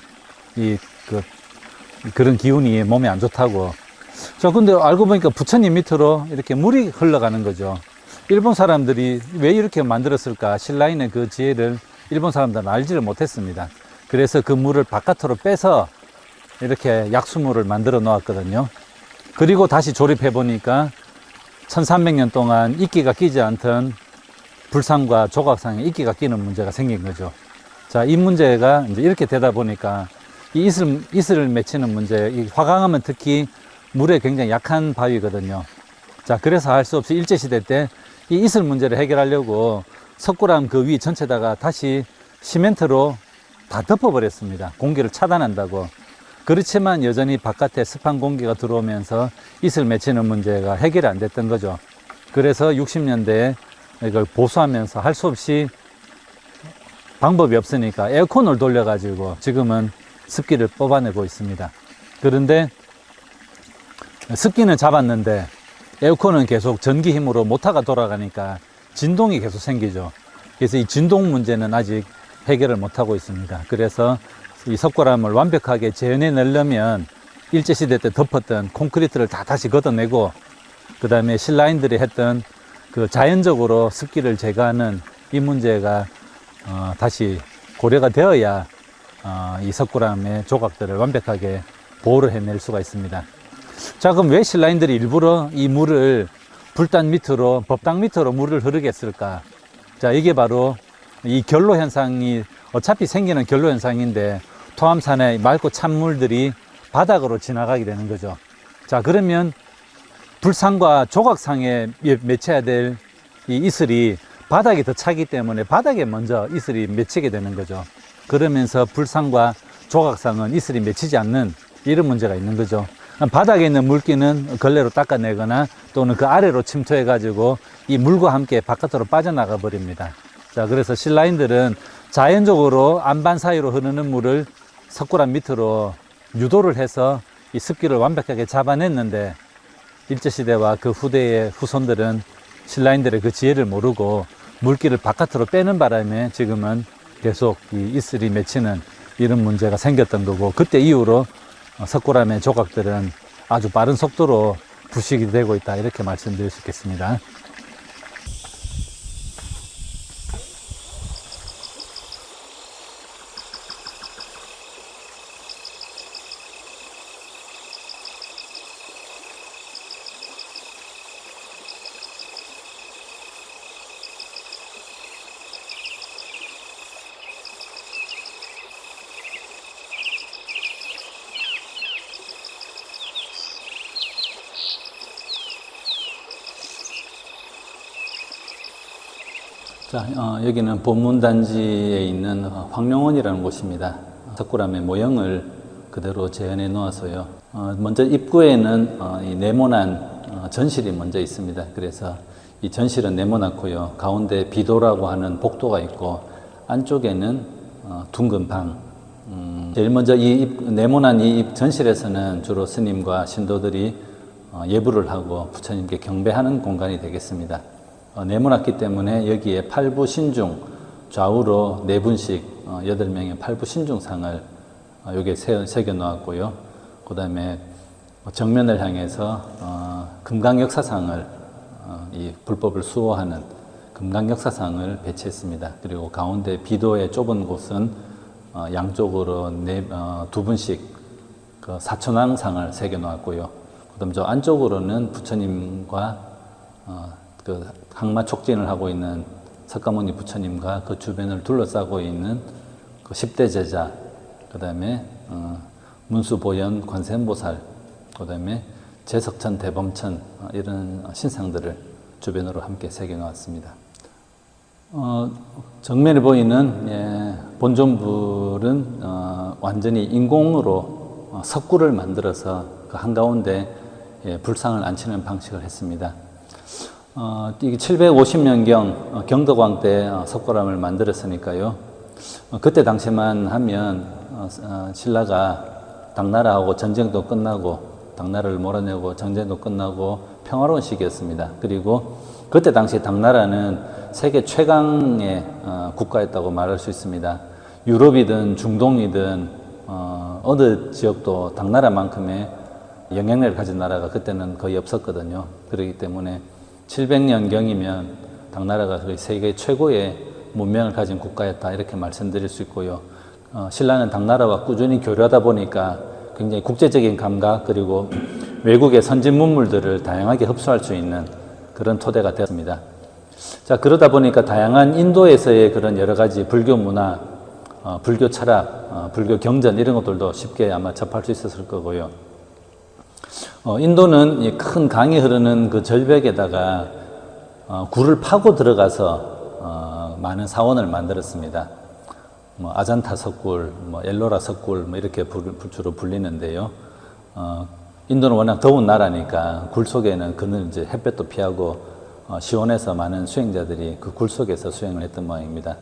그런 기운이 몸에 안 좋다고. 자, 근데 알고 보니까 부처님 밑으로 이렇게 물이 흘러가는 거죠. 일본 사람들이 왜 이렇게 만들었을까? 신라인의 그 지혜를 일본 사람들은 알지를 못했습니다. 그래서 그 물을 바깥으로 빼서 이렇게 약수물을 만들어 놓았거든요. 그리고 다시 조립해 보니까 1300년 동안 이끼가 끼지 않던 불상과 조각상에 이끼가 끼는 문제가 생긴 거죠. 자, 이 문제가 이제 이렇게 되다 보니까 이 이슬을 맺히는 문제, 이 화강암은 특히 물에 굉장히 약한 바위거든요. 자, 그래서 할 수 없이 일제시대 때 이 이슬 문제를 해결하려고 석굴암 그 위 전체다가 다시 시멘트로 다 덮어버렸습니다. 공기를 차단한다고. 그렇지만 여전히 바깥에 습한 공기가 들어오면서 이슬 맺히는 문제가 해결이 안 됐던 거죠. 그래서 60년대에 이걸 보수하면서 할 수 없이 방법이 없으니까 에어컨을 돌려가지고 지금은 습기를 뽑아내고 있습니다. 그런데 습기는 잡았는데 에어컨은 계속 전기 힘으로 모터가 돌아가니까 진동이 계속 생기죠. 그래서 이 진동 문제는 아직 해결을 못하고 있습니다. 그래서 이 석굴암을 완벽하게 재현해내려면 일제시대 때 덮었던 콘크리트를 다 다시 걷어내고, 그 다음에 신라인들이 했던 자연적으로 습기를 제거하는 이 문제가 다시 고려가 되어야 이 석굴암의 조각들을 완벽하게 보호를 해낼 수가 있습니다. 자, 그럼 왜 신라인들이 일부러 이 물을 불단 밑으로, 법당 밑으로 물을 흐르게 했을까? 자, 이게 바로 이 결로 현상이 어차피 생기는 결로 현상인데, 토암산의 맑고 찬 물들이 바닥으로 지나가게 되는 거죠. 자, 그러면 불상과 조각상에 맺혀야 될 이 이슬이 바닥이 더 차기 때문에 바닥에 먼저 이슬이 맺히게 되는 거죠. 그러면서 불상과 조각상은 이슬이 맺히지 않는 이런 문제가 있는 거죠. 바닥에 있는 물기는 걸레로 닦아내거나 또는 그 아래로 침투해 가지고 이 물과 함께 바깥으로 빠져나가 버립니다. 자, 그래서 신라인들은 자연적으로 안반 사이로 흐르는 물을 석굴암 밑으로 유도를 해서 이 습기를 완벽하게 잡아냈는데, 일제시대와 그 후대의 후손들은 신라인들의 그 지혜를 모르고 물기를 바깥으로 빼는 바람에 지금은 계속 이 이슬이 맺히는 이런 문제가 생겼던 거고, 그때 이후로 석굴암의 조각들은 아주 빠른 속도로 부식이 되고 있다, 이렇게 말씀드릴 수 있겠습니다. 자, 여기는 본문단지에 있는 황룡원이라는 곳입니다. 석굴암의 모형을 그대로 재현해 놓아서요. 먼저 입구에는 이 네모난 전실이 먼저 있습니다. 그래서 이 전실은 네모나고요. 가운데 비도라고 하는 복도가 있고, 안쪽에는 둥근 방. 제일 먼저 네모난 이 전실에서는 주로 스님과 신도들이 예불을 하고 부처님께 경배하는 공간이 되겠습니다. 네모났기 때문에 여기에 팔부신중, 좌우로 네 분씩 8명의 팔부신중상을 여기에 새겨 놓았고요. 그 다음에 정면을 향해서 금강역사상을, 이 불법을 수호하는 금강역사상을 배치했습니다. 그리고 가운데 비도의 좁은 곳은 양쪽으로 두 분씩 그 사천왕상을 새겨 놓았고요. 그 다음 저 안쪽으로는 부처님과 그 항마 촉진을 하고 있는 석가모니 부처님과 그 주변을 둘러싸고 있는 그 10대 제자, 그 다음에 문수보현 관세음보살, 그 다음에 제석천 대범천, 이런 신상들을 주변으로 함께 새겨 놓았습니다. 정면에 보이는 본존불은 완전히 인공으로 석굴을 만들어서 그 한가운데 불상을 앉히는 방식을 했습니다. 이게 750년경 경덕왕 때 석굴암을 만들었으니까요. 그때 당시만 하면 신라가 당나라하고 전쟁도 끝나고, 당나라를 몰아내고 전쟁도 끝나고 평화로운 시기였습니다. 그리고 그때 당시 당나라는 세계 최강의 국가였다고 말할 수 있습니다. 유럽이든 중동이든 어느 지역도 당나라만큼의 영향력을 가진 나라가 그때는 거의 없었거든요. 그렇기 때문에 700년경이면 당나라가 거의 세계 최고의 문명을 가진 국가였다, 이렇게 말씀드릴 수 있고요. 신라는 당나라와 꾸준히 교류하다 보니까 굉장히 국제적인 감각, 그리고 외국의 선진 문물들을 다양하게 흡수할 수 있는 그런 토대가 되었습니다. 자, 그러다 보니까 다양한 인도에서의 그런 여러 가지 불교 문화, 불교 철학, 불교 경전, 이런 것들도 쉽게 아마 접할 수 있었을 거고요. 인도는 이 큰 강이 흐르는 그 절벽에다가 굴을 파고 들어가서 많은 사원을 만들었습니다. 아잔타 석굴, 엘로라 석굴, 이렇게 주로 불리는데요. 인도는 워낙 더운 나라니까 굴 속에는 그늘 이제 햇볕도 피하고 시원해서 많은 수행자들이 그 굴 속에서 수행을 했던 모양입니다.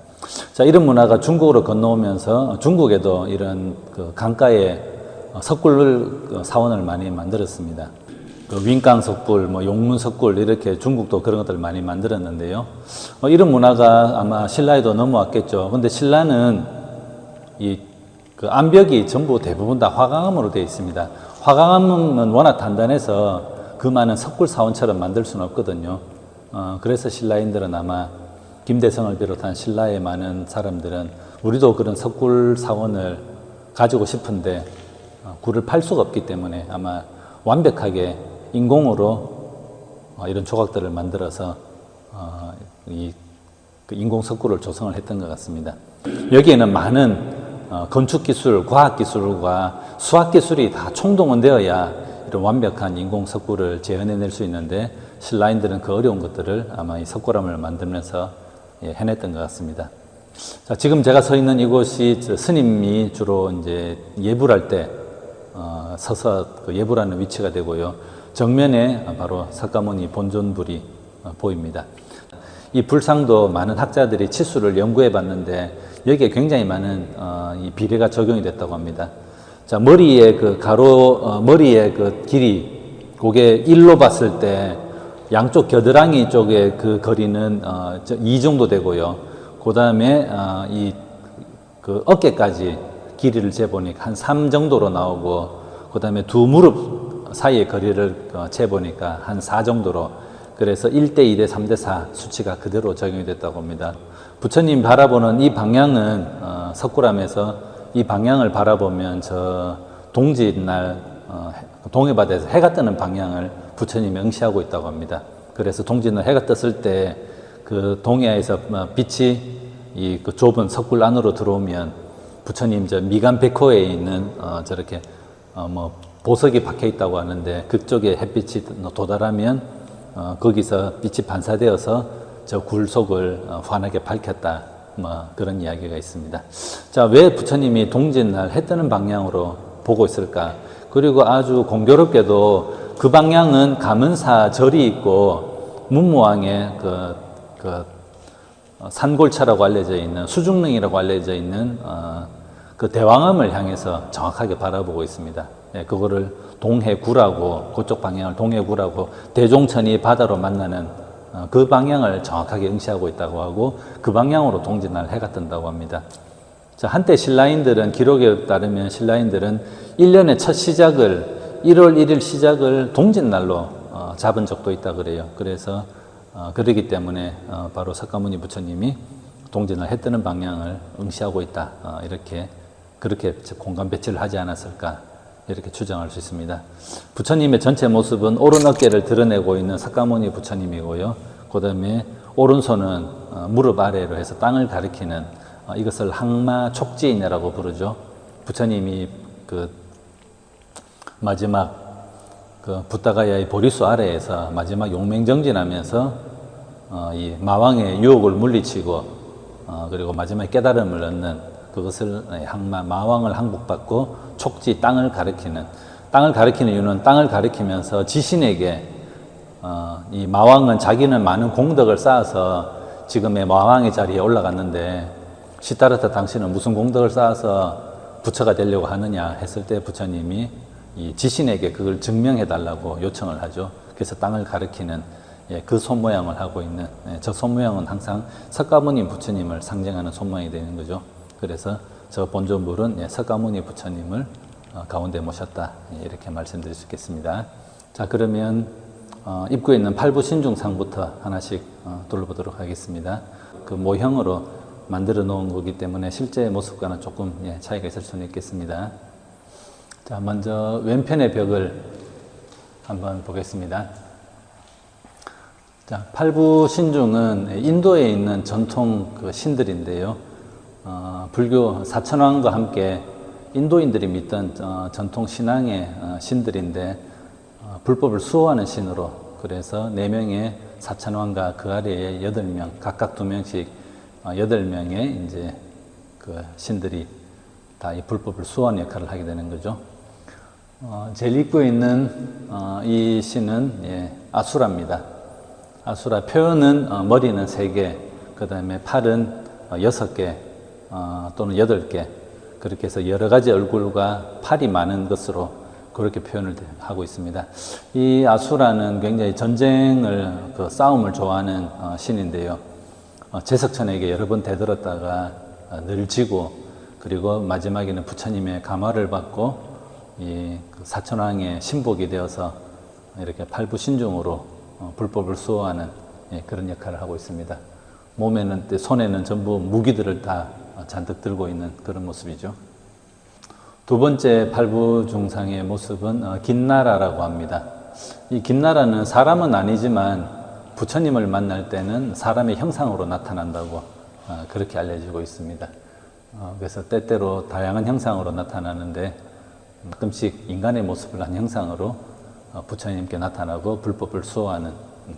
자, 이런 문화가 중국으로 건너오면서 중국에도 이런 그 강가에 석굴 사원을 많이 만들었습니다. 그 윈강 석굴, 용문 석굴, 이렇게 중국도 그런 것들을 많이 만들었는데요. 이런 문화가 아마 신라에도 넘어왔겠죠. 근데 신라는 그 암벽이 전부 대부분 다 화강암으로 되어 있습니다. 화강암은 워낙 단단해서 그 많은 석굴 사원처럼 만들 수는 없거든요. 그래서 신라인들은 아마 김대성을 비롯한 신라의 많은 사람들은 우리도 그런 석굴 사원을 가지고 싶은데 굴을 팔 수가 없기 때문에 아마 완벽하게 인공으로 이런 조각들을 만들어서 그 인공 석굴을 조성을 했던 것 같습니다. 여기에는 많은 건축 기술, 과학 기술과 수학 기술이 다 총동원되어야 이런 완벽한 인공 석굴을 재현해낼 수 있는데, 신라인들은 그 어려운 것들을 아마 이 석굴암을 만들면서 해냈던 것 같습니다. 자, 지금 제가 서 있는 이곳이 스님이 주로 이제 예불 할 때 서서 그 예불하는 위치가 되고요. 정면에 바로 석가모니 본존불이 보입니다. 이 불상도 많은 학자들이 치수를 연구해 봤는데 여기에 굉장히 많은 이 비례가 적용이 됐다고 합니다. 자, 머리의 그 머리의 그 길이, 그게 일로 봤을 때 양쪽 겨드랑이 쪽의 그 거리는 2 정도 되고요. 그 다음에 그 어깨까지 길이를 재보니까 한 3 정도로 나오고, 그 다음에 두 무릎 사이의 거리를 재보니까 한 4 정도로, 그래서 1대 2대 3대 4 수치가 그대로 적용이 됐다고 합니다. 부처님 바라보는 이 방향은 석굴암에서 이 방향을 바라보면 저 동짓날 동해바다에서 해가 뜨는 방향을 부처님이 응시하고 있다고 합니다. 그래서 동짓날 해가 떴을 때 그 동해에서 빛이 그 좁은 석굴 안으로 들어오면 부처님 저 미간 백호에 있는 저렇게 보석이 박혀 있다고 하는데, 그쪽에 햇빛이 도달하면 거기서 빛이 반사되어서 저 굴 속을 환하게 밝혔다, 그런 이야기가 있습니다. 자, 왜 부처님이 동짓날 해 뜨는 방향으로 보고 있을까? 그리고 아주 공교롭게도 그 방향은 가문사 절이 있고 문무왕의 그 산골차라고 알려져 있는, 수중릉이라고 알려져 있는 그 대왕암을 향해서 정확하게 바라보고 있습니다. 네, 그거를 동해구라고, 그쪽 방향을 동해구라고, 대종천이 바다로 만나는 그 방향을 정확하게 응시하고 있다고 하고, 그 방향으로 동짓날 해가 뜬다고 합니다. 자, 한때 신라인들은, 기록에 따르면 신라인들은 1년의 첫 시작을, 1월 1일 시작을 동짓날로 잡은 적도 있다 그래요. 그래서 그러기 때문에 바로 석가모니 부처님이 동짓날 해 뜨는 방향을 응시하고 있다, 그렇게 공간 배치를 하지 않았을까, 이렇게 추정할 수 있습니다. 부처님의 전체 모습은 오른 어깨를 드러내고 있는 석가모니 부처님이고요. 그 다음에 오른손은 무릎 아래로 해서 땅을 가리키는, 이것을 항마 촉지인이라고 부르죠. 부처님이 그 마지막 그 붓다가야의 보리수 아래에서 마지막 용맹정진하면서 이 마왕의 유혹을 물리치고 그리고 마지막에 깨달음을 얻는, 그것을 항마, 마왕을 항복받고 촉지, 땅을 가리키는 이유는, 땅을 가리키면서 지신에게 이 마왕은 자기는 많은 공덕을 쌓아서 지금의 마왕의 자리에 올라갔는데, 시타르타 당신은 무슨 공덕을 쌓아서 부처가 되려고 하느냐 했을 때 부처님이 이 지신에게 그걸 증명해 달라고 요청을 하죠. 그래서 땅을 가리키는 그 손모양을 하고 있는, 저 손모양은 항상 석가모니 부처님을 상징하는 손모양이 되는 거죠. 그래서 저 본존불은 석가모니 부처님을 가운데 모셨다, 이렇게 말씀드릴 수 있겠습니다. 자, 그러면 입구에 있는 팔부신중상부터 하나씩 둘러보도록 하겠습니다. 그 모형으로 만들어 놓은 거기 때문에 실제 모습과는 조금 차이가 있을 수는 있겠습니다. 자, 먼저 왼편의 벽을 한번 보겠습니다. 자, 팔부신중은 인도에 있는 전통 그 신들인데요. 불교 사천왕과 함께 인도인들이 믿던 전통 신앙의 신들인데, 불법을 수호하는 신으로, 그래서 4명의 사천왕과 그 아래에 8명, 각각 2명씩 8명의 이제 그 신들이 다 이 불법을 수호하는 역할을 하게 되는 거죠. 제일 입구에 있는 이 신은 아수라입니다. 아수라, 표현은 머리는 3개, 그 다음에 팔은 6개 또는 8개, 그렇게 해서 여러 가지 얼굴과 팔이 많은 것으로 그렇게 표현을 하고 있습니다. 이 아수라는 굉장히 전쟁을, 싸움을 좋아하는 신인데요. 제석천에게 여러 번 대들었다가 늘 지고, 그리고 마지막에는 부처님의 감화를 받고 이 사천왕의 신복이 되어서 이렇게 팔부신중으로 불법을 수호하는 그런 역할을 하고 있습니다. 몸에는, 손에는 전부 무기들을 다 잔뜩 들고 있는 그런 모습이죠. 두 번째 팔부중상의 모습은 긴나라라고 합니다. 이 긴나라는 사람은 아니지만 부처님을 만날 때는 사람의 형상으로 나타난다고 그렇게 알려지고 있습니다. 그래서 때때로 다양한 형상으로 나타나는데, 가끔씩 인간의 모습을 한 형상으로 부처님께 나타나고 불법을 수호하는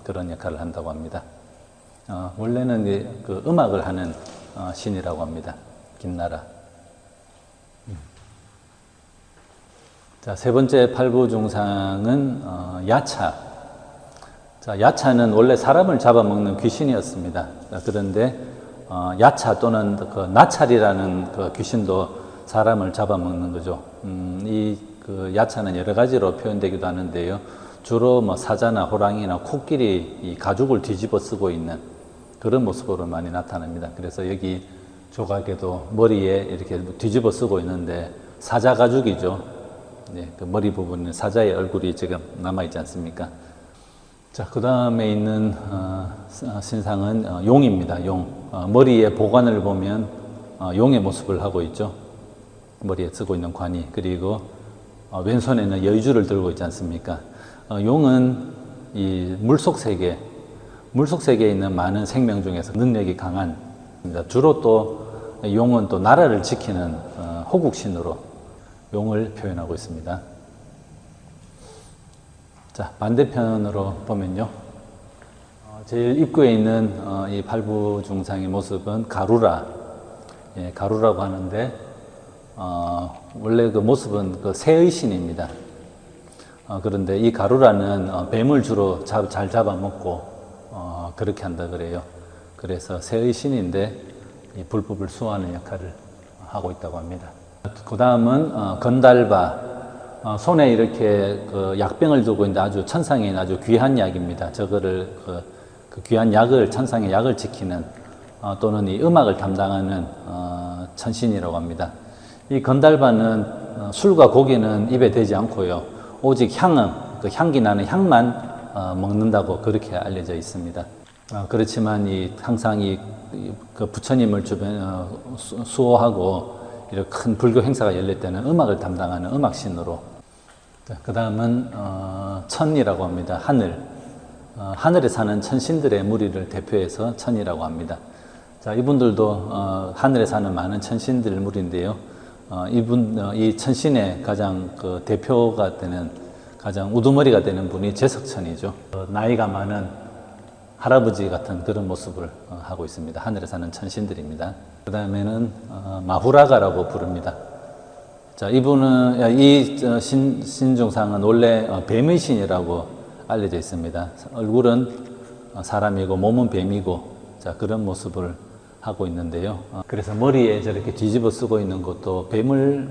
그런 역할을 한다고 합니다. 원래는 그 음악을 하는 신이라고 합니다. 김나라. 자, 세 번째 팔부중상은 야차. 자, 야차는 원래 사람을 잡아먹는 귀신이었습니다. 자, 그런데 야차 또는 그 나찰이라는 그 귀신도 사람을 잡아먹는 거죠. 그 야차는 여러 가지로 표현되기도 하는데요. 주로 뭐 사자나 호랑이나 코끼리 이 가죽을 뒤집어 쓰고 있는 그런 모습으로 많이 나타납니다. 그래서 여기 조각에도 머리에 이렇게 뒤집어 쓰고 있는데 사자 가죽이죠. 네, 그 머리 부분은 사자의 얼굴이 지금 남아있지 않습니까? 자, 그 다음에 있는 신상은 용입니다. 용. 머리에 보관을 보면 용의 모습을 하고 있죠. 머리에 쓰고 있는 관이. 그리고 왼손에는 여의주를 들고 있지 않습니까? 용은 이 물속 세계에 있는 많은 생명 중에서 능력이 강한, 주로 또 용은 또 나라를 지키는 호국신으로 용을 표현하고 있습니다. 자, 반대편으로 보면요. 제일 입구에 있는 이 팔부중상의 모습은 가루라. 예, 가루라고 하는데, 원래 그 모습은 그 새의 신입니다. 그런데 이 가루라는 뱀을 주로 잘 잡아먹고 그렇게 한다 그래요. 그래서 새의 신인데 이 불법을 수호하는 역할을 하고 있다고 합니다. 그 다음은 건달바. 손에 이렇게 그 약병을 두고 있는데 아주 천상에 있는 아주 귀한 약입니다. 저거를 그 귀한 약을, 천상의 약을 지키는 또는 이 음악을 담당하는 천신이라고 합니다. 이 건달바는 술과 고기는 입에 대지 않고요. 오직 향은, 그 향기 나는 향만 먹는다고 그렇게 알려져 있습니다. 그렇지만 항상 그 부처님을 수호하고 이렇게 큰 불교 행사가 열릴 때는 음악을 담당하는 음악신으로. 그 다음은 천이라고 합니다. 하늘. 하늘에 사는 천신들의 무리를 대표해서 천이라고 합니다. 자, 이분들도 하늘에 사는 많은 천신들 무리인데요. 이 천신의 가장 그 대표가 되는, 가장 우두머리가 되는 분이 제석천이죠. 나이가 많은 할아버지 같은 그런 모습을 하고 있습니다. 하늘에 사는 천신들입니다. 그 다음에는 마후라가라고 부릅니다. 자, 이분은, 이 신중상은 원래 뱀의 신이라고 알려져 있습니다. 얼굴은 사람이고 몸은 뱀이고, 자, 그런 모습을 하고 있는데요. 그래서 머리에 저렇게 뒤집어 쓰고 있는 것도 뱀을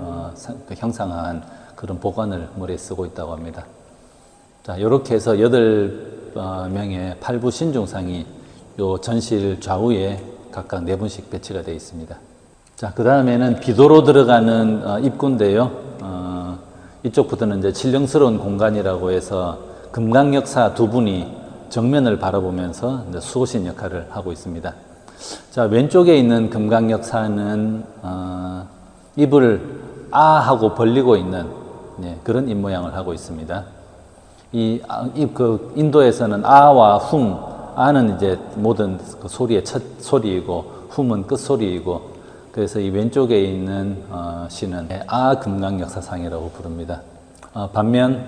형상한 그런 보관을 머리에 쓰고 있다고 합니다. 자, 이렇게 해서 8명의 팔부 신중상이 요 전실 좌우에 각각 4분씩 배치가 되어 있습니다. 자, 그 다음에는 비도로 들어가는 입구인데요. 이쪽부터는 이제 신령스러운 공간이라고 해서 금강역사 두 분이 정면을 바라보면서 이제 수호신 역할을 하고 있습니다. 자, 왼쪽에 있는 금강역사는 입을 아 하고 벌리고 있는 그런 입 모양을 하고 있습니다. 그 인도에서는 아와 훔, 아는 이제 모든 그 소리의 첫 소리이고 훔은 끝 소리이고, 그래서 이 왼쪽에 있는 신은 아 금강역사상이라고 부릅니다. 반면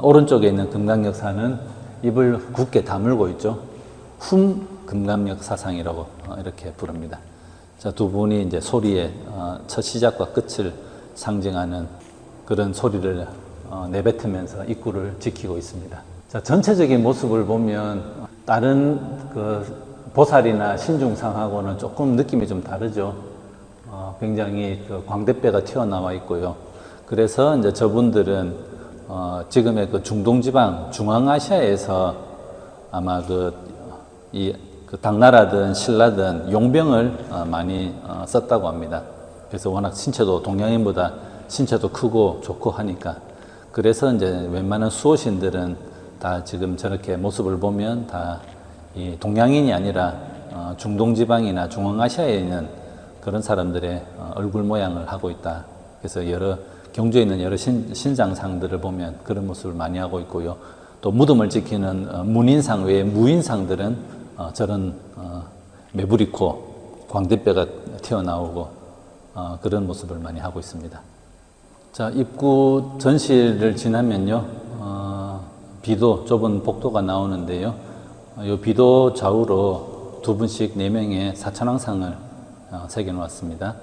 오른쪽에 있는 금강역사는 입을 굳게 다물고 있죠. 훔 금강역사상이라고 이렇게 부릅니다. 자, 두 분이 이제 소리의 첫 시작과 끝을 상징하는 그런 소리를 내뱉으면서 입구를 지키고 있습니다. 자, 전체적인 모습을 보면 다른 그 보살이나 신중상하고는 조금 느낌이 좀 다르죠. 굉장히 그 광대뼈가 튀어나와 있고요. 그래서 이제 저분들은 지금의 그 중동지방, 중앙아시아에서 아마 그 당나라든 신라든 용병을 많이 썼다고 합니다. 그래서 워낙 신체도 동양인보다 신체도 크고 좋고 하니까, 그래서 이제 웬만한 수호신들은 다 지금 저렇게 모습을 보면 다 이 동양인이 아니라 중동지방이나 중앙아시아에 있는 그런 사람들의 얼굴 모양을 하고 있다. 그래서 경주에 있는 여러 신장상들을 보면 그런 모습을 많이 하고 있고요. 또 무덤을 지키는 문인상 외에 무인상들은 저런 매부리 코, 광대뼈가 튀어나오고 그런 모습을 많이 하고 있습니다. 자, 입구 전실을 지나면요, 비도, 좁은 복도가 나오는데요. 이 비도 좌우로 두 분씩 4명의 사천왕상을 새겨 놓았습니다.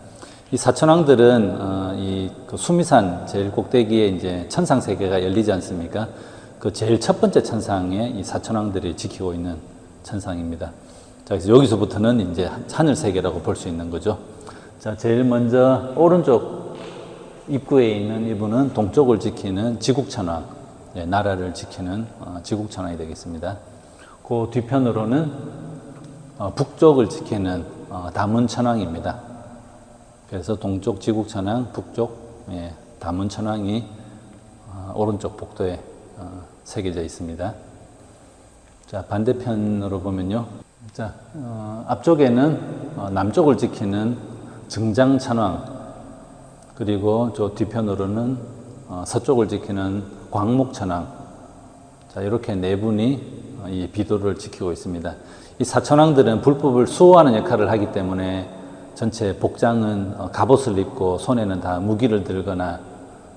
이 사천왕들은 그 수미산 제일 꼭대기에 이제 천상 세 개가 열리지 않습니까? 그 제일 첫 번째 천상에 이 사천왕들이 지키고 있는 천상입니다. 자, 그래서 여기서부터는 이제 하늘 세계라고 볼 수 있는 거죠. 자, 제일 먼저 오른쪽 입구에 있는 이분은 동쪽을 지키는 지국천왕, 나라를 지키는 지국천왕이 되겠습니다. 그 뒤편으로는 북쪽을 지키는 다문천왕입니다. 그래서 동쪽 지국천왕, 북쪽 다문천왕이 오른쪽 복도에 새겨져 있습니다. 자, 반대편으로 보면요. 자, 앞쪽에는 남쪽을 지키는 증장천왕, 그리고 저 뒤편으로는 서쪽을 지키는 광목천왕. 자, 이렇게 네 분이 이 비도를 지키고 있습니다. 이 사천왕들은 불법을 수호하는 역할을 하기 때문에 전체 복장은 갑옷을 입고 손에는 다 무기를 들거나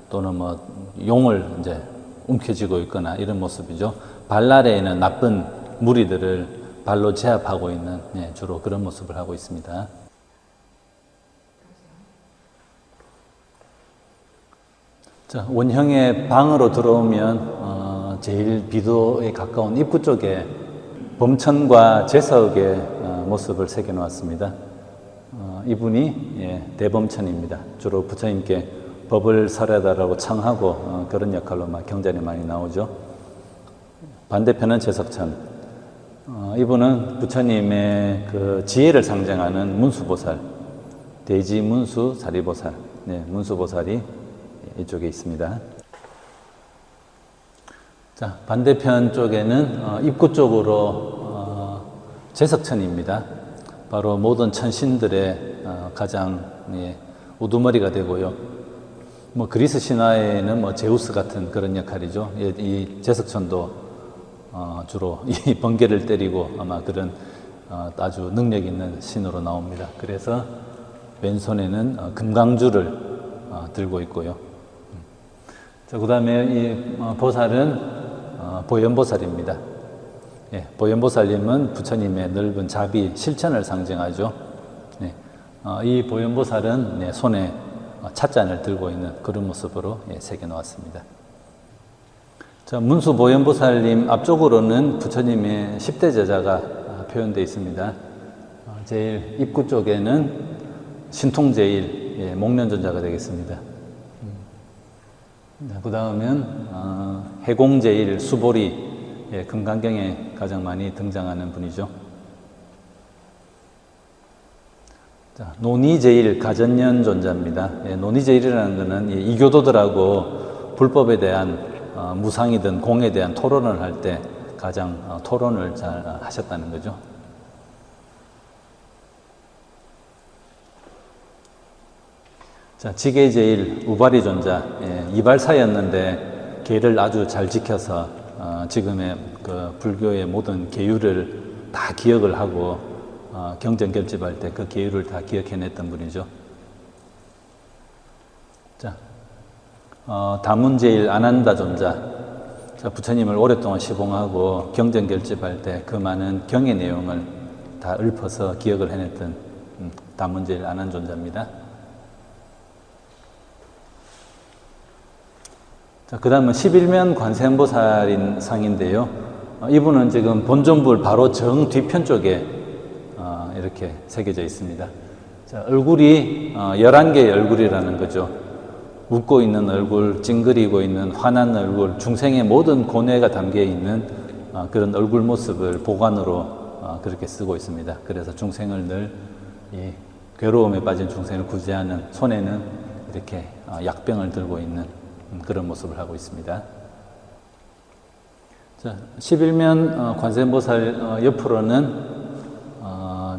또는 뭐 용을 이제 움켜쥐고 있거나 이런 모습이죠. 발나래에는 나쁜 무리들을 발로 제압하고 있는 주로 그런 모습을 하고 있습니다. 자, 원형의 방으로 들어오면 제일 비도에 가까운 입구 쪽에 범천과 제석의 모습을 새겨 놓았습니다. 이분이 대범천입니다. 주로 부처님께 법을 설하다라고 청하고 그런 역할로 경전에 많이 나오죠. 반대편은 제석천. 이분은 부처님의 그 지혜를 상징하는 문수보살, 대지문수 사리보살, 문수보살이 이쪽에 있습니다. 자, 반대편 쪽에는 입구 쪽으로 제석천입니다. 바로 모든 천신들의 가장 우두머리가 되고요. 뭐 그리스 신화에는 뭐 제우스 같은 그런 역할이죠. 이 제석천도 주로 이 번개를 때리고 아마 그런 아주 능력 있는 신으로 나옵니다. 그래서 왼손에는 금강주를 들고 있고요. 자, 그 다음에 이 보살은 보현보살입니다. 보현보살님은 부처님의 넓은 자비, 실천을 상징하죠. 이 보현보살은 손에 찻잔을 들고 있는 그런 모습으로 새겨 놓았습니다. 자, 문수 보현보살님 앞쪽으로는 부처님의 10대 제자가 표현되어 있습니다. 제일 입구 쪽에는 신통제일, 목련존자가 되겠습니다. 그 다음은 해공제일 수보리, 금강경에 가장 많이 등장하는 분이죠. 자, 논의제일 가전년 존자입니다. 논의제일이라는 것은 이교도들하고 불법에 대한 무상이든 공에 대한 토론을 할 때 가장 토론을 잘 하셨다는 거죠. 자, 지계제일 우바리 존자, 이발사였는데 계를 아주 잘 지켜서 지금의 그 불교의 모든 계율을 다 기억을 하고 경전 결집할 때 그 계율을 다 기억해냈던 분이죠. 자, 다문제일 아난다 존자. 자, 부처님을 오랫동안 시봉하고 경전 결집할 때 그 많은 경의 내용을 다 읊어서 기억을 해냈던 다문제일 아난 존자입니다. 자, 그 다음은 11면 관세음보살인 상인데요. 이분은 지금 본존불 바로 정 뒤편 쪽에 이렇게 새겨져 있습니다. 자, 얼굴이 11개의 얼굴이라는 거죠. 웃고 있는 얼굴, 찡그리고 있는 환한 얼굴, 중생의 모든 고뇌가 담겨 있는 그런 얼굴 모습을 보관으로 그렇게 쓰고 있습니다. 그래서 중생을 늘 이 괴로움에 빠진 중생을 구제하는, 손에는 이렇게 약병을 들고 있는 그런 모습을 하고 있습니다. 자, 11면 관세음보살 옆으로는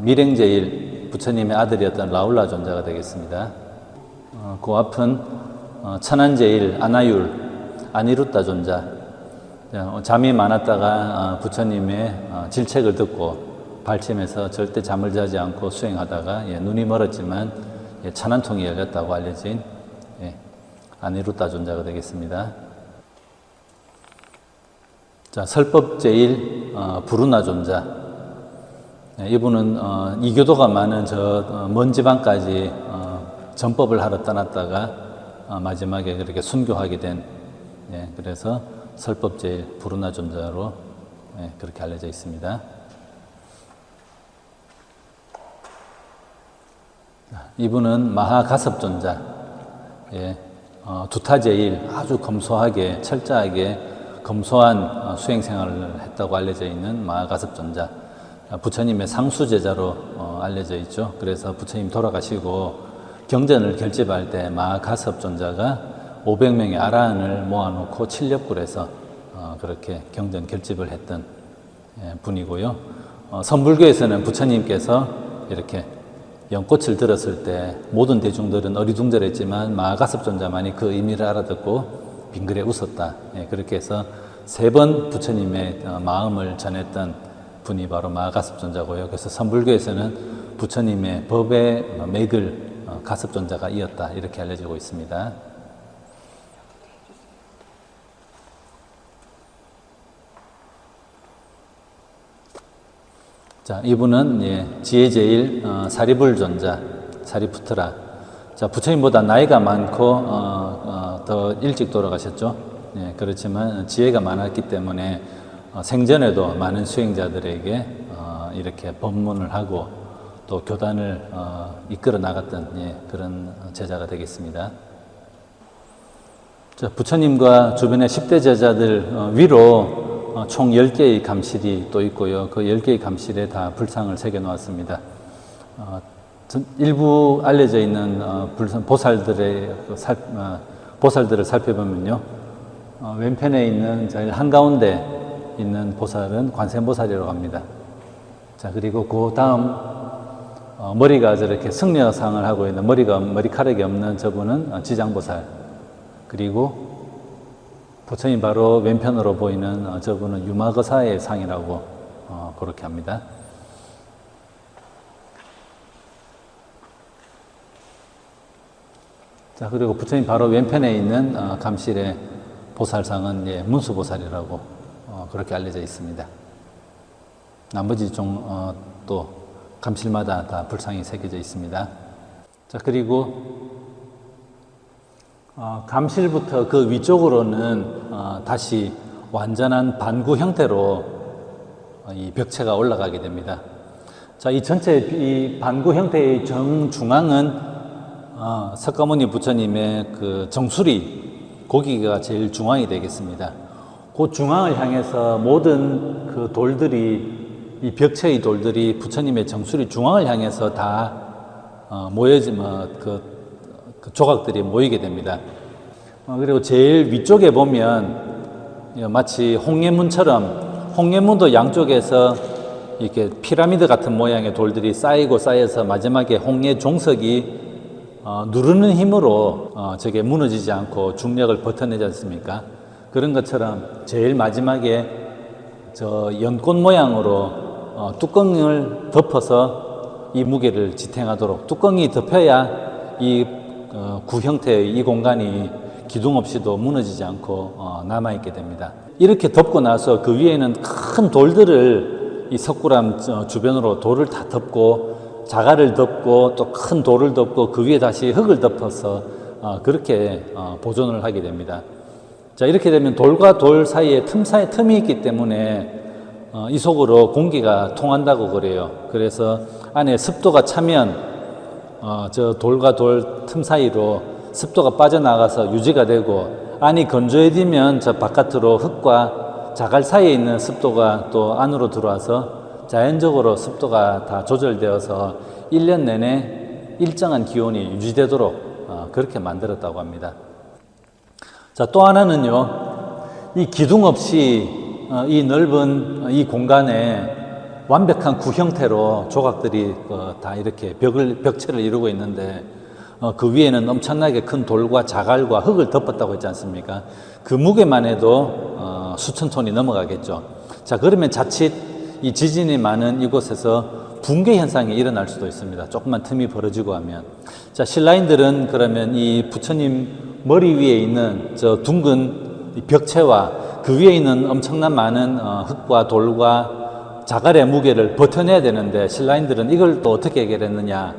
밀행제일 부처님의 아들이었던 라울라 존자가 되겠습니다. 그 앞은 천안제일 아나율 아니루타 존자. 잠이 많았다가 부처님의 질책을 듣고 발침해서 절대 잠을 자지 않고 수행하다가 눈이 멀었지만 천안통이 열렸다고 알려진 아니루타 존자가 되겠습니다. 자, 설법제일 부르나 존자. 이분은 이교도가 많은 저 먼 지방까지 전법을 하러 떠났다가 마지막에 그렇게 순교하게 된, 그래서 설법제일 부르나 존자로 그렇게 알려져 있습니다. 이분은 마하가섭존자, 두타제일 아주 검소하게 철저하게 검소한 수행생활을 했다고 알려져 있는 마하가섭존자, 부처님의 상수제자로 알려져 있죠. 그래서 부처님 돌아가시고 경전을 결집할 때 마하가섭존자가 500명의 아라한을 모아놓고 칠렵굴에서 그렇게 경전 결집을 했던 분이고요. 선불교에서는 부처님께서 이렇게 연꽃을 들었을 때 모든 대중들은 어리둥절했지만 마하가섭존자만이 그 의미를 알아듣고 빙그레 웃었다. 그렇게 해서 3번 부처님의 마음을 전했던 분이 바로 마하가섭존자고요. 그래서 선불교에서는 부처님의 법의 맥을 가섭존자가 이었다. 이렇게 알려지고 있습니다. 자, 이분은 지혜제일 사리불존자, 사리푸트라. 자, 부처님보다 나이가 많고 더 일찍 돌아가셨죠. 그렇지만 지혜가 많았기 때문에 생전에도 많은 수행자들에게 이렇게 법문을 하고 또 교단을 이끌어 나갔던 그런 제자가 되겠습니다. 자, 부처님과 주변의 10대 제자들 위로 총 10개의 감실이 또 있고요. 그 10개의 감실에 다 불상을 새겨 놓았습니다. 일부 알려져 있는 보살들을 살펴보면요. 왼편에 있는 제일 한가운데 있는 보살은 관세음보살이라고 합니다. 자, 그리고 그 다음 머리가 저렇게 승려상을 하고 있는 머리카락이 없는 저분은 지장보살. 그리고 부처님 바로 왼편으로 보이는 저분은 유마거사의 상이라고 그렇게 합니다. 자, 그리고 부처님 바로 왼편에 있는 감실의 보살상은 문수보살이라고 그렇게 알려져 있습니다. 나머지 또 감실마다 다 불상이 새겨져 있습니다. 자, 그리고 감실부터 그 위쪽으로는 다시 완전한 반구 형태로 이 벽체가 올라가게 됩니다. 자, 이 전체 이 반구 형태의 정중앙은 석가모니 부처님의 그 정수리 고기가 제일 중앙이 되겠습니다. 그 중앙을 향해서 모든 그 돌들이 이 벽체의 돌들이 부처님의 정수리 중앙을 향해서 다 모여지면 그 조각들이 모이게 됩니다. 그리고 제일 위쪽에 보면 마치 홍해문처럼 홍해문도 양쪽에서 이렇게 피라미드 같은 모양의 돌들이 쌓이고 쌓여서 마지막에 홍해 종석이 누르는 힘으로 저게 무너지지 않고 중력을 버텨내지 않습니까? 그런 것처럼 제일 마지막에 저 연꽃 모양으로 뚜껑을 덮어서 이 무게를 지탱하도록 뚜껑이 덮여야 이 구 형태의 이 공간이 기둥 없이도 무너지지 않고 남아있게 됩니다. 이렇게 덮고 나서 그 위에는 큰 돌들을 이 석굴암 주변으로 돌을 다 덮고 자갈을 덮고 또 큰 돌을 덮고 그 위에 다시 흙을 덮어서 그렇게 보존을 하게 됩니다. 자, 이렇게 되면 돌과 돌 사이에 틈이 있기 때문에 이 속으로 공기가 통한다고 그래요. 그래서 안에 습도가 차면 저 돌과 돌 틈 사이로 습도가 빠져나가서 유지가 되고 안이 건조해지면 저 바깥으로 흙과 자갈 사이에 있는 습도가 또 안으로 들어와서 자연적으로 습도가 다 조절되어서 1년 내내 일정한 기온이 유지되도록 그렇게 만들었다고 합니다. 자, 또 하나는요, 이 기둥 없이 이 넓은 이 공간에 완벽한 구 형태로 조각들이 다 이렇게 벽체를 이루고 있는데 그 위에는 엄청나게 큰 돌과 자갈과 흙을 덮었다고 했지 않습니까? 그 무게만 해도 수천 톤이 넘어가겠죠. 자, 그러면 자칫 이 지진이 많은 이곳에서 붕괴 현상이 일어날 수도 있습니다. 조금만 틈이 벌어지고 하면. 자, 신라인들은 그러면 이 부처님 머리 위에 있는 저 둥근 벽체와 그 위에 있는 엄청난 많은 흙과 돌과 자갈의 무게를 버텨내야 되는데 신라인들은 이걸 또 어떻게 해결했느냐.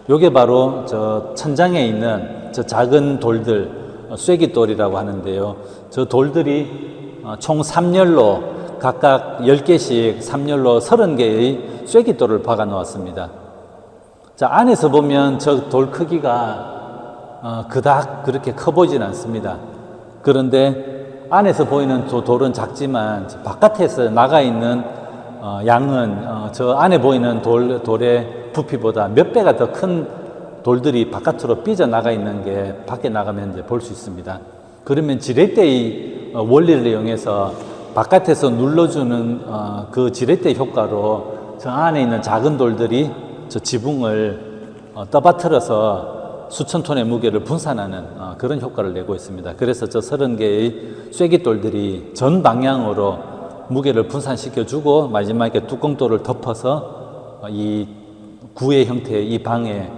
요게 바로 저 천장에 있는 저 작은 돌들, 쐐기돌이라고 하는데요. 저 돌들이 총 3열로 각각 10개씩 3열로 30개의 쐐기돌을 박아 놓았습니다. 자, 안에서 보면 저 돌 크기가 그닥 그렇게 커 보이진 않습니다. 그런데 안에서 보이는 저 돌은 작지만 바깥에서 나가 있는 양은 저 안에 보이는 돌의 부피보다 몇 배가 더 큰 돌들이 바깥으로 삐져나가 있는 게 밖에 나가면 이제 볼 수 있습니다. 그러면 지렛대의 원리를 이용해서 바깥에서 눌러주는 그 지렛대 효과로 저 안에 있는 작은 돌들이 저 지붕을 떠받들어서 수천 톤의 무게를 분산하는 그런 효과를 내고 있습니다. 그래서 저 30개의 쐐기돌들이 전 방향으로 무게를 분산시켜주고 마지막에 뚜껑돌을 덮어서 이 구의 형태의 이 방에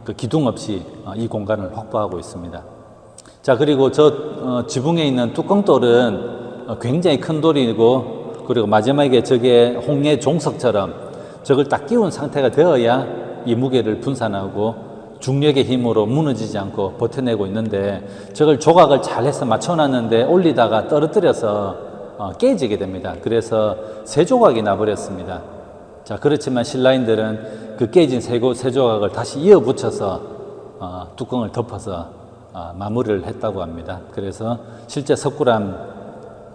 그 기둥 없이 이 공간을 확보하고 있습니다. 자, 그리고 저 지붕에 있는 뚜껑돌은 굉장히 큰 돌이고, 그리고 마지막에 저게 홍해 종석처럼 저걸 딱 끼운 상태가 되어야 이 무게를 분산하고 중력의 힘으로 무너지지 않고 버텨내고 있는데, 저걸 조각을 잘해서 맞춰놨는데 올리다가 떨어뜨려서 깨지게 됩니다. 그래서 세 조각이 나버렸습니다. 자, 그렇지만 신라인들은 그 깨진 세 조각을 다시 이어 붙여서 뚜껑을 덮어서 마무리를 했다고 합니다. 그래서 실제 석굴암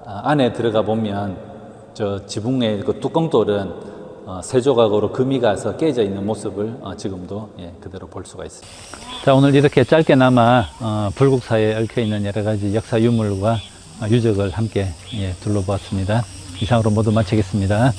안에 들어가 보면 저 지붕의 그 뚜껑돌은 세 조각으로 금이 가서 깨져 있는 모습을 지금도 그대로 볼 수가 있습니다. 자, 오늘 이렇게 짧게나마 불국사에 얽혀 있는 여러 가지 역사 유물과 유적을 함께 둘러보았습니다. 이상으로 모두 마치겠습니다.